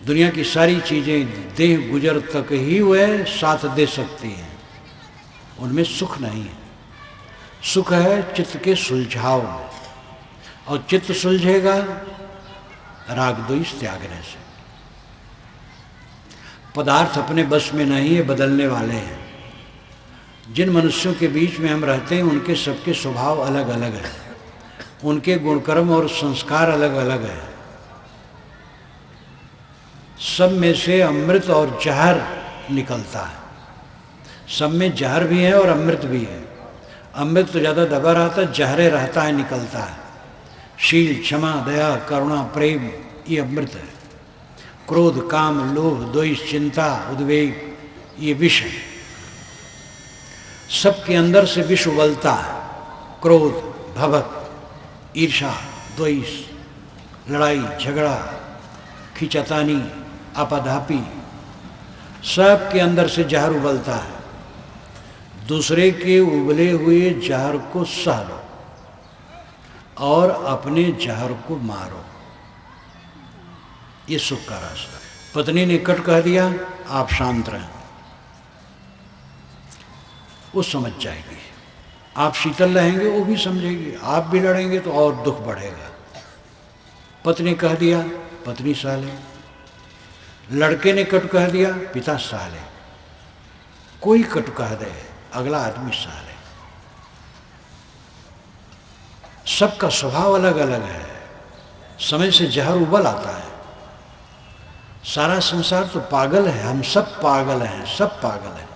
दुनिया की सारी चीजें देह गुजर तक ही वह साथ दे सकती हैं, उनमें सुख नहीं है। सुख है चित्त के सुलझाव में, और चित्त सुलझेगा राग द्वेष त्यागने से। पदार्थ अपने बस में नहीं है, बदलने वाले हैं। जिन मनुष्यों के बीच में हम रहते हैं उनके सबके स्वभाव अलग अलग है, उनके गुणकर्म और संस्कार अलग अलग है। सब में से अमृत और जहर निकलता है, सब में जहर भी है और अमृत भी है। अमृत तो ज़्यादा दबा रहता है, जहरे रहता है, निकलता है। शील, क्षमा, दया, करुणा, प्रेम, ये अमृत है। क्रोध, काम, लोभ, द्वेष, चिंता, उद्वेग, ये विष है। सबके अंदर से विष उबलता है। क्रोध, भवक, ईर्षा, द्वेष, लड़ाई झगड़ा, खींचातानी, आपाधापी, सबके अंदर से जहर उबलता है। दूसरे के उबले हुए जहर को सह लो और अपने जहर को मारो, ये सुख का रास्ता है। पत्नी ने कट कह दिया, आप शांत रहें, वो समझ जाएगी। आप शीतल रहेंगे, वो भी समझेगी। आप भी लड़ेंगे तो और दुख बढ़ेगा। पत्नी कह दिया, पत्नी सह ले। लड़के ने कट कह दिया, पिता सह ले। कोई कट कह दे, अगला आदमी सह ले। सबका स्वभाव अलग अलग है, समय से जहर उबल आता है। सारा संसार तो पागल है, हम सब पागल हैं, सब पागल हैं।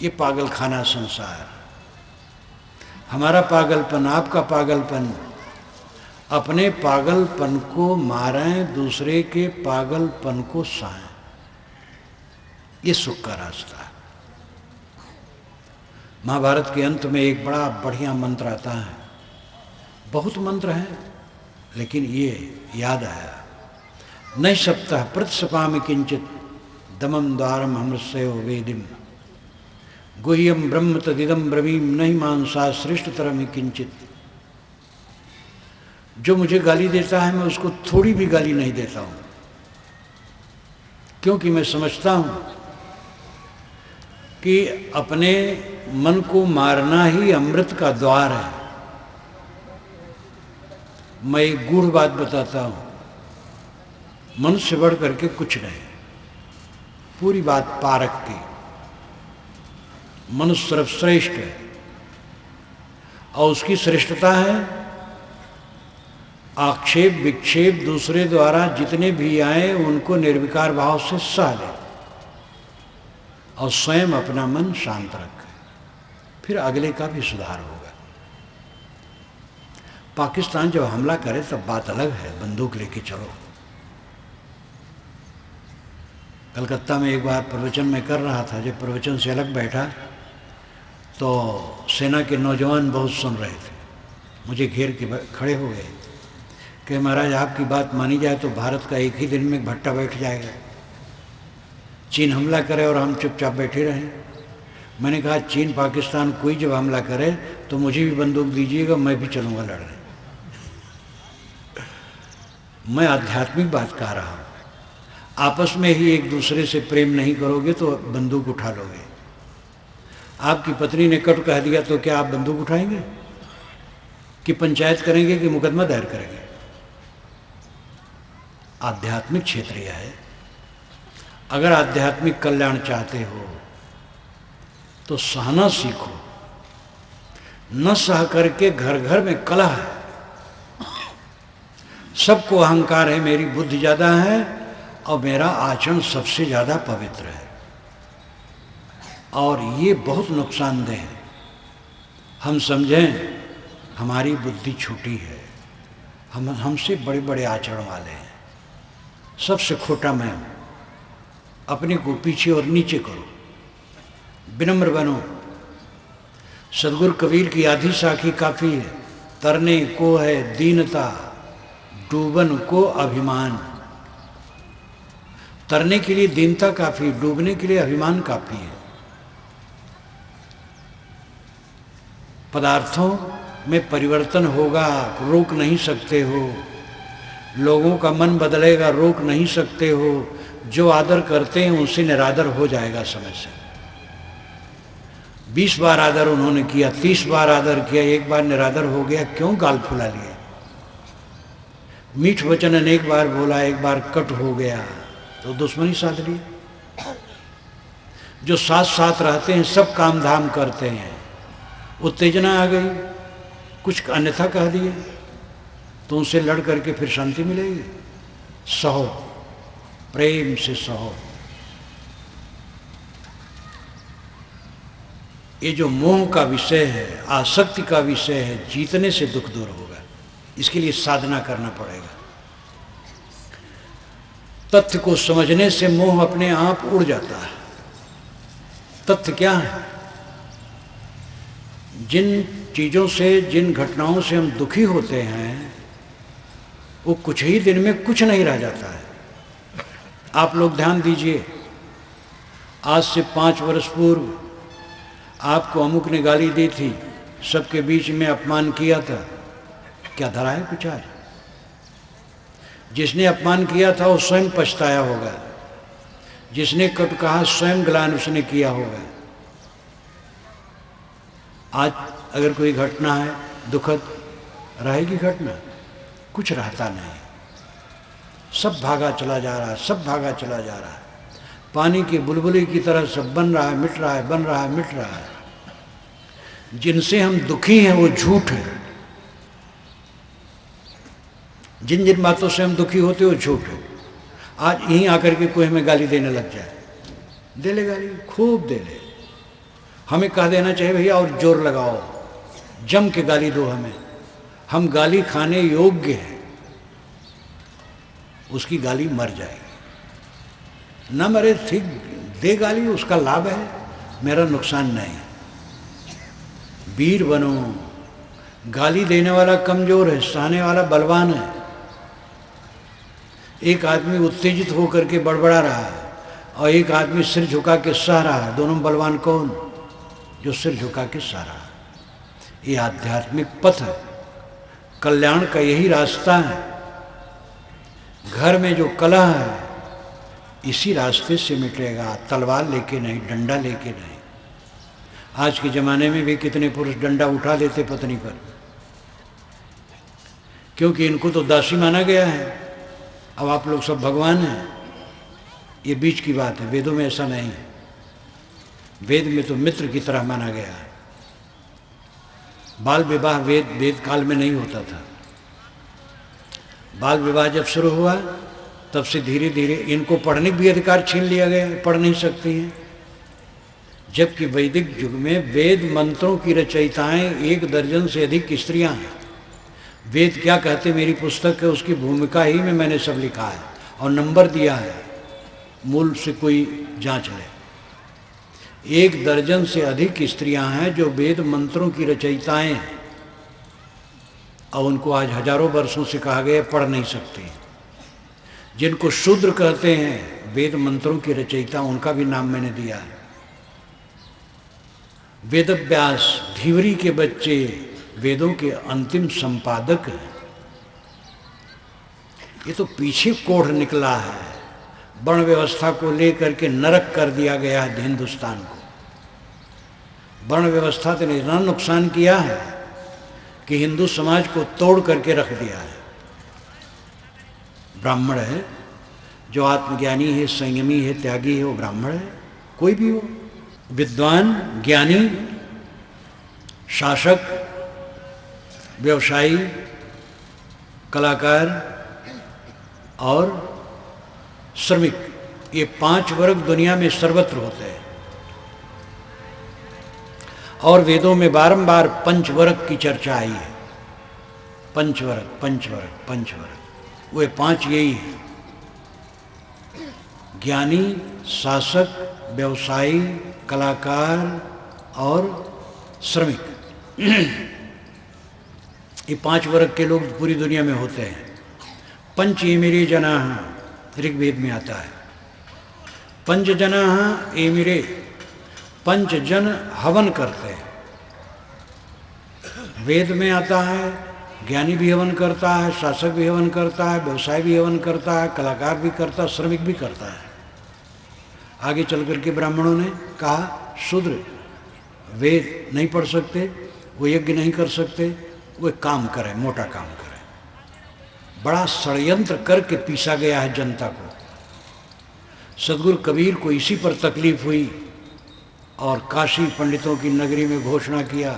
ये पागल खाना संसार, हमारा पागलपन, आपका पागलपन, अपने पागलपन को मारें, दूसरे के पागलपन को सहें, ये सुख का रास्ता है। महाभारत के अंत में एक बड़ा बढ़िया मंत्र आता है, बहुत मंत्र हैं लेकिन ये याद आया, न सप्तः प्रतिसपामि किंचित दमम द्वारम अमृतस्यो वेदिम गुह्यम ब्रह्म तदिदम ब्रवीम नहीं मानसा श्रेष्ठतरम किंचित। जो मुझे गाली देता है मैं उसको थोड़ी भी गाली नहीं देता हूँ, क्योंकि मैं समझता हूँ कि अपने मन को मारना ही अमृत का द्वार है। मैं एक गूढ़ बात बताता हूँ, मनुष्य से बढ़ करके कुछ नहीं। पूरी बात पारक की, मनुष्य सर्वश्रेष्ठ है और उसकी श्रेष्ठता है आक्षेप विक्षेप दूसरे द्वारा जितने भी आए उनको निर्विकार भाव से सह ले और स्वयं अपना मन शांत रखे, फिर अगले का भी सुधार होगा। पाकिस्तान जब हमला करे तब बात अलग है, बंदूक लेके चलो। कलकत्ता में एक बार प्रवचन में कर रहा था, जब प्रवचन से अलग बैठा तो सेना के नौजवान बहुत सुन रहे थे, मुझे घेर के खड़े हो गए कि महाराज आपकी बात मानी जाए तो भारत का एक ही दिन में भट्टा बैठ जाएगा, चीन हमला करे और हम चुपचाप बैठे रहें। मैंने कहा चीन पाकिस्तान कोई जब हमला करे तो मुझे भी बंदूक दीजिएगा, मैं भी चलूँगा लड़ने। मैं आध्यात्मिक बात कह रहा हूँ। आपस में ही एक दूसरे से प्रेम नहीं करोगे तो बंदूक उठा लोगे। आपकी पत्नी ने कट कह दिया तो क्या आप बंदूक उठाएंगे कि पंचायत करेंगे कि मुकदमा दायर करेंगे? आध्यात्मिक क्षेत्र यह है। अगर आध्यात्मिक कल्याण चाहते हो तो सहना सीखो, न सह करके घर घर में कलह है। सबको अहंकार है, मेरी बुद्धि ज़्यादा है और मेरा आचरण सबसे ज़्यादा पवित्र है, और ये बहुत नुकसानदेह है। हम समझें हमारी बुद्धि छोटी है, हमसे बड़े बड़े आचरण वाले हैं, सबसे खोटा मैं हूँ। अपने को पीछे और नीचे करो, विनम्र बनो। सदगुरु कबीर की आधी साखी काफ़ी है, तरने को है दीनता, डूबन को अभिमान। तरने के लिए दीनता काफ़ी, डूबने के लिए अभिमान काफ़ी है। पदार्थों में परिवर्तन होगा, रोक नहीं सकते हो। लोगों का मन बदलेगा, रोक नहीं सकते हो। जो आदर करते हैं उनसे निरादर हो जाएगा समय से। 20 बार आदर उन्होंने किया, 30 बार आदर किया, एक बार निरादर हो गया, क्यों गाल फुला लिए? मीठ वचन अनेक बार बोला, एक बार कट हो गया तो दुश्मनी साध ली। जो साथ साथ रहते हैं, सब काम धाम करते हैं, उत्तेजना आ गई, कुछ अन्यथा कह दिए तो उनसे लड़ करके फिर शांति मिलेगी। सहो, प्रेम से सहो। ये जो मोह का विषय है, आसक्ति का विषय है, जीतने से दुख दूर होगा। इसके लिए साधना करना पड़ेगा। तथ्य को समझने से मोह अपने आप उड़ जाता है। तथ्य क्या है? जिन चीज़ों से, जिन घटनाओं से हम दुखी होते हैं वो कुछ ही दिन में कुछ नहीं रह जाता है। आप लोग ध्यान दीजिए, आज से 5 वर्ष पूर्व आपको अमुक ने गाली दी थी, सबके बीच में अपमान किया था, क्या धरा है कुछ आज? जिसने अपमान किया था वो स्वयं पछताया होगा, जिसने कट कहा स्वयं ग्लानि उसने किया होगा। आज अगर कोई घटना है दुखद, रहेगी घटना? कुछ रहता नहीं, सब भागा चला जा रहा है, सब भागा चला जा रहा है। पानी की बुलबुली की तरह सब बन रहा है, मिट रहा है, बन रहा है, मिट रहा है। जिनसे हम दुखी हैं वो झूठ है, जिन जिन बातों से हम दुखी होते वो झूठ है। आज यहीं आकर के कोई हमें गाली देने लग जाए, दे ले गाली, खूब दे ले। हमें कह देना चाहिए भैया और जोर लगाओ, जम के गाली दो हमें, हम गाली खाने योग्य हैं। उसकी गाली मर जाएगी, न मरे ठीक, दे गाली, उसका लाभ है, मेरा नुकसान नहीं। वीर बनो। गाली देने वाला कमजोर है, सहने वाला बलवान है। एक आदमी उत्तेजित होकर के बड़बड़ा रहा है और एक आदमी सिर झुका के सह रहा है। दोनों बलवान कौन? जो सिर झुका के सह रहा है। ये आध्यात्मिक पथ है, कल्याण का यही रास्ता है। घर में जो कलह है इसी रास्ते से मिटेगा, तलवार लेके नहीं, डंडा लेके नहीं। आज के ज़माने में भी कितने पुरुष डंडा उठा लेते पत्नी पर, क्योंकि इनको तो दासी माना गया है। अब आप लोग सब भगवान हैं, ये बीच की बात है। वेदों में ऐसा नहीं है। वेद में तो मित्र की तरह माना गया है। बाल विवाह वेद काल में नहीं होता था। बाल विवाह जब शुरू हुआ तब से धीरे धीरे इनको पढ़ने भी अधिकार छीन लिया गया, पढ़ नहीं सकती हैं। जबकि वैदिक युग में वेद मंत्रों की रचयिताएं 1 दर्जन से अधिक स्त्रियां हैं। वेद क्या कहते मेरी पुस्तक है, उसकी भूमिका ही में मैंने सब लिखा है और नंबर दिया है, मूल से कोई जांच ले। 1 दर्जन से अधिक स्त्रियां हैं जो वेद मंत्रों की रचयिताएं हैं और उनको आज हजारों वर्षों से कहा गया पढ़ नहीं सकती। जिनको शूद्र कहते हैं वेद मंत्रों की रचयिता, उनका भी नाम मैंने दिया है। वेदव्यास धीवरी के बच्चे वेदों के अंतिम संपादक हैं। ये तो पीछे कोढ़ निकला है। वर्ण व्यवस्था को लेकर के नरक कर दिया गया है हिंदुस्तान को। वर्ण व्यवस्था ने इतना नुकसान किया है कि हिंदू समाज को तोड़ करके रख दिया है। ब्राह्मण है, जो आत्मज्ञानी है, संयमी है, त्यागी है, वो ब्राह्मण है। कोई भी हो, विद्वान, ज्ञानी, शासक, व्यवसायी, कलाकार और श्रमिक, ये 5 वर्ग दुनिया में सर्वत्र होते हैं। और वेदों में बारंबार पंचवर्ग की चर्चा आई है। पंचवर्ग, पंचवर्ग, पंचवर्ग, वे 5 यही हैं: ज्ञानी, शासक, व्यवसायी, कलाकार और श्रमिक। ये 5 वर्ग के लोग पूरी दुनिया में होते हैं। पंच एमिरे जनाः ऋग्वेद में आता है। पंच जनाः एमिरे, 5 जन हवन करते हैं। वेद में आता है ज्ञानी भी हवन करता है, शासक भी हवन करता है, व्यवसाय भी हवन करता है, कलाकार भी करता है, श्रमिक भी करता है। आगे चल करके ब्राह्मणों ने कहा शूद्र वेद नहीं पढ़ सकते, वो यज्ञ नहीं कर सकते, वो काम करें, मोटा काम करें। बड़ा षड्यंत्र करके पीसा गया है जनता को। सदगुरु कबीर को इसी पर तकलीफ हुई और काशी पंडितों की नगरी में घोषणा किया,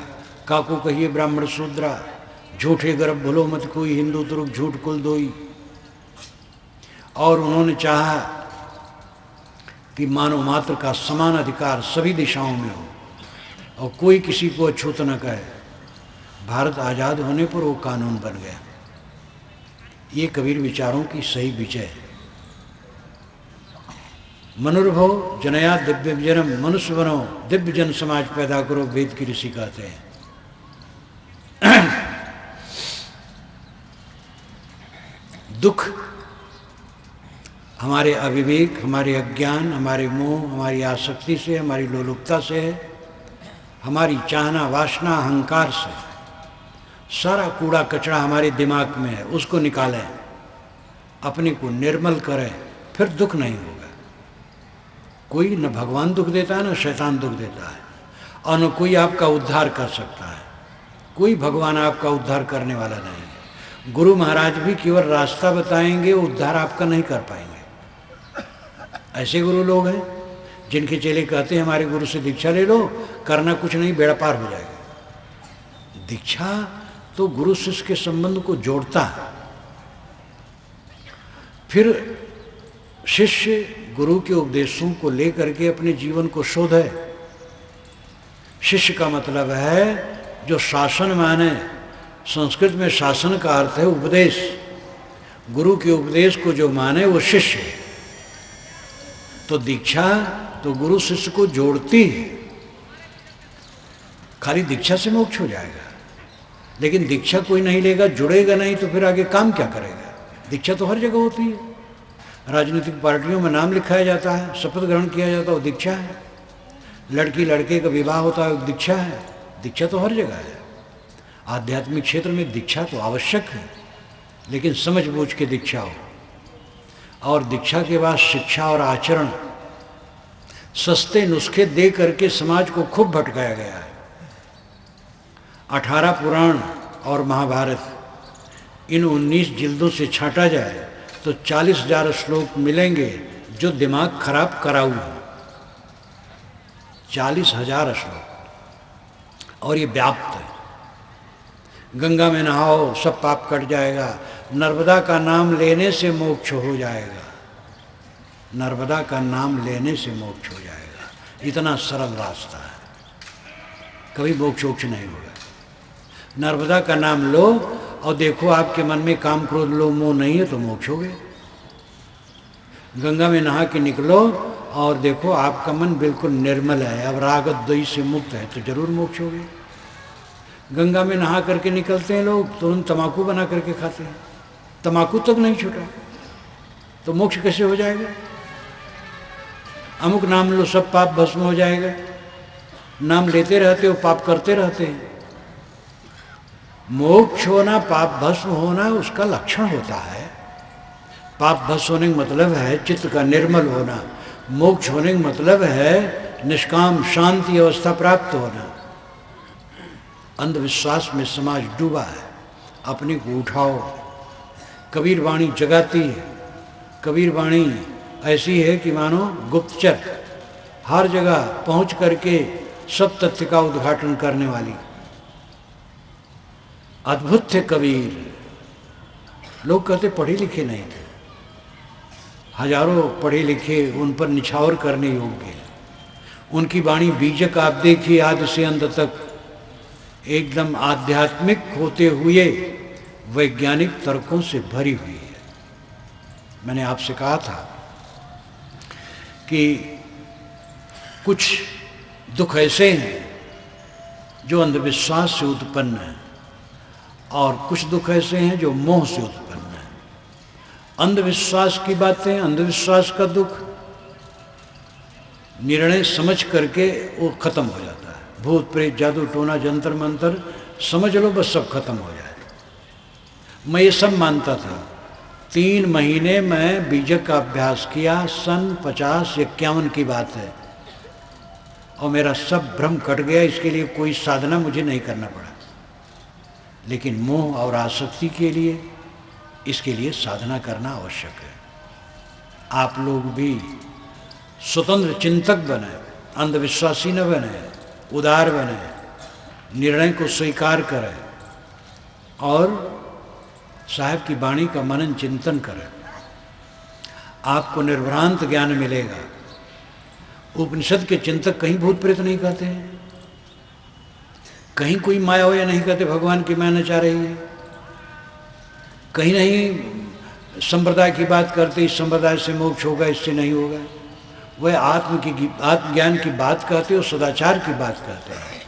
काको कहिए ब्राह्मण शूद्रा, झूठे गर्भ भूलो मत कोई, हिंदू तुरुक झूठ कुल दोई। और उन्होंने चाहा कि मानव मात्र का समान अधिकार सभी दिशाओं में हो और कोई किसी को अछूत न कहे। भारत आज़ाद होने पर वो कानून बन गया। ये कबीर विचारों की सही विजय है। मनुर्भव जनया दिव्य जन्म, मनुष्य बनो दिव्य जन समाज पैदा करो, वेद की ऋषि कहते हैं। दुख हमारे अविवेक, हमारे अज्ञान, हमारे मोह, हमारी आसक्ति से, हमारी लोलुपता से है, हमारी चाहना, वासना, अहंकार से। सारा कूड़ा कचरा हमारे दिमाग में है, उसको निकालें, अपने को निर्मल करें, फिर दुख नहीं होगा। कोई न भगवान दुख देता है, न शैतान दुख देता है, और न कोई आपका उद्धार कर सकता है। कोई भगवान आपका उद्धार करने वाला नहीं है। गुरु महाराज भी केवल रास्ता बताएंगे, उद्धार आपका नहीं कर पाएंगे। ऐसे गुरु लोग हैं जिनके चेले कहते हैं हमारे गुरु से दीक्षा ले लो, करना कुछ नहीं, बेड़ा पार हो जाएगा। दीक्षा तो गुरु शिष्य के संबंध को जोड़ता है। फिर शिष्य गुरु के उपदेशों को लेकर के अपने जीवन को शोधे। शिष्य का मतलब है जो शासन माने। संस्कृत में शासन का अर्थ है उपदेश। गुरु के उपदेश को जो माने वो शिष्य है। तो दीक्षा तो गुरु शिष्य को जोड़ती है। खाली दीक्षा से मोक्ष हो जाएगा, लेकिन दीक्षा कोई नहीं लेगा, जुड़ेगा नहीं, तो फिर आगे काम क्या करेगा। दीक्षा तो हर जगह होती है। राजनीतिक पार्टियों में नाम लिखाया जाता है, शपथ ग्रहण किया जाता है, वो दीक्षा है। लड़की लड़के का विवाह होता है, वो दीक्षा है। दीक्षा तो हर जगह है। आध्यात्मिक क्षेत्र में दीक्षा तो आवश्यक है, लेकिन समझ बूझ के दीक्षा हो। और दीक्षा के बाद शिक्षा और आचरण, सस्ते नुस्खे दे करके समाज को खूब भटकाया गया है। 18 पुराण और महाभारत, इन 19 जिल्दों से छांटा जाए तो 40,000 श्लोक मिलेंगे जो दिमाग खराब कराऊ है। 40,000 श्लोक, और ये व्याप्त है। गंगा में नहाओ सब पाप कट जाएगा, नर्मदा का नाम लेने से मोक्ष हो जाएगा, नर्मदा का नाम लेने से मोक्ष हो जाएगा। इतना सरल रास्ता है, कभी मोक्ष नहीं होगा। नर्मदा का नाम लो और देखो आपके मन में काम क्रोध लोभ मोह नहीं है तो मोक्ष हो गए। गंगा में नहा के निकलो और देखो आपका मन बिल्कुल निर्मल है, अब राग द्वेष से मुक्त है तो जरूर मोक्ष हो गए। गंगा में नहा करके निकलते हैं लोग तो उन तम्बाकू बना करके खाते हैं, तम्बाकू तक नहीं छूटा तो मोक्ष कैसे हो जाएगा? अमुक नाम लो सब पाप भस्म हो जाएगा, नाम लेते रहते हो पाप करते रहते हैं। मोक्ष होना पाप भस्म होना उसका लक्षण होता है। पाप भस्म होने का मतलब है चित्त का निर्मल होना, मोक्ष होने का मतलब है निष्काम शांति अवस्था प्राप्त होना। अंधविश्वास में समाज डूबा है, अपने को उठाओ। कबीर वाणी जगाती है, कबीर वाणी ऐसी है कि मानो गुप्तचर, हर जगह पहुंच करके सब तथ्य का उद्घाटन करने वाली। अद्भुत थे कबीर, लोग कहते पढ़े लिखे नहीं थे, हजारों पढ़े लिखे उन पर निछावर करने योग्य। उनकी वाणी बीजक आप देखिए आदि से अंत तक एकदम आध्यात्मिक होते हुए वैज्ञानिक तर्कों से भरी हुई है। मैंने आपसे कहा था कि कुछ दुख ऐसे हैं जो अंधविश्वास से उत्पन्न हैं और कुछ दुख ऐसे हैं जो मोह से उत्पन्न हैं। अंधविश्वास की बातें, अंधविश्वास का दुख निर्णय समझ करके वो खत्म हो जाता है। भूत प्रेत जादू टोना जंतर मंतर समझ लो बस सब खत्म हो जाए। मैं ये सब मानता था। 3 महीने मैं बीजक का अभ्यास किया, सन 50-51 की बात है, और मेरा सब भ्रम कट गया। इसके लिए कोई साधना मुझे नहीं करना पड़ा, लेकिन मोह और आसक्ति के लिए इसके लिए साधना करना आवश्यक है। आप लोग भी स्वतंत्र चिंतक बने, अंधविश्वासी न बने, उदार बने, निर्णय को स्वीकार करें और साहब की वाणी का मनन चिंतन करें। आपको निर्भ्रांत ज्ञान मिलेगा। उपनिषद के चिंतक कहीं भूत प्रेत नहीं कहते हैं, कहीं कोई माया हो या नहीं कहते भगवान की माया चाह रही है, कहीं नहीं संप्रदाय की बात करते इस संप्रदाय से मोक्ष होगा इससे नहीं होगा। वह आत्मज्ञान की बात कहते हो, सदाचार की बात कहते हैं।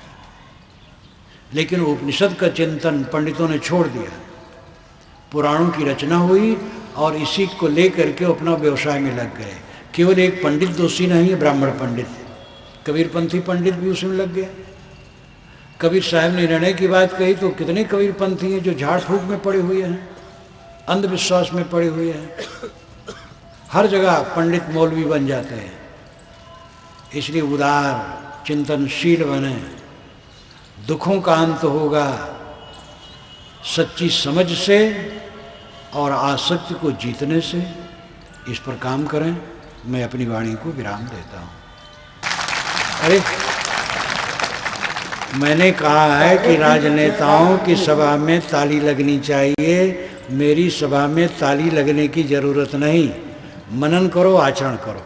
लेकिन उपनिषद का चिंतन पंडितों ने छोड़ दिया। पुराणों की रचना हुई और इसी को लेकर के अपना व्यवसाय में लग गए। केवल एक पंडित दोषी नहीं है, ब्राह्मण पंडित, कबीरपंथी पंडित भी उसमें लग गया। कबीर साहब ने निर्णय की बात कही तो कितने कबीरपंथी हैं जो झाड़ फूक में पड़े हुए हैं, अंधविश्वास में पड़े हुए हैं। हर जगह पंडित मौलवी बन जाते हैं। इसलिए उदार चिंतनशील बने। दुखों का अंत होगा सच्ची समझ से और आसक्ति को जीतने से। इस पर काम करें। मैं अपनी वाणी को विराम देता हूँ। अरे मैंने कहा है कि राजनेताओं की सभा में ताली लगनी चाहिए, मेरी सभा में ताली लगने की जरूरत नहीं। मनन करो, आचरण करो।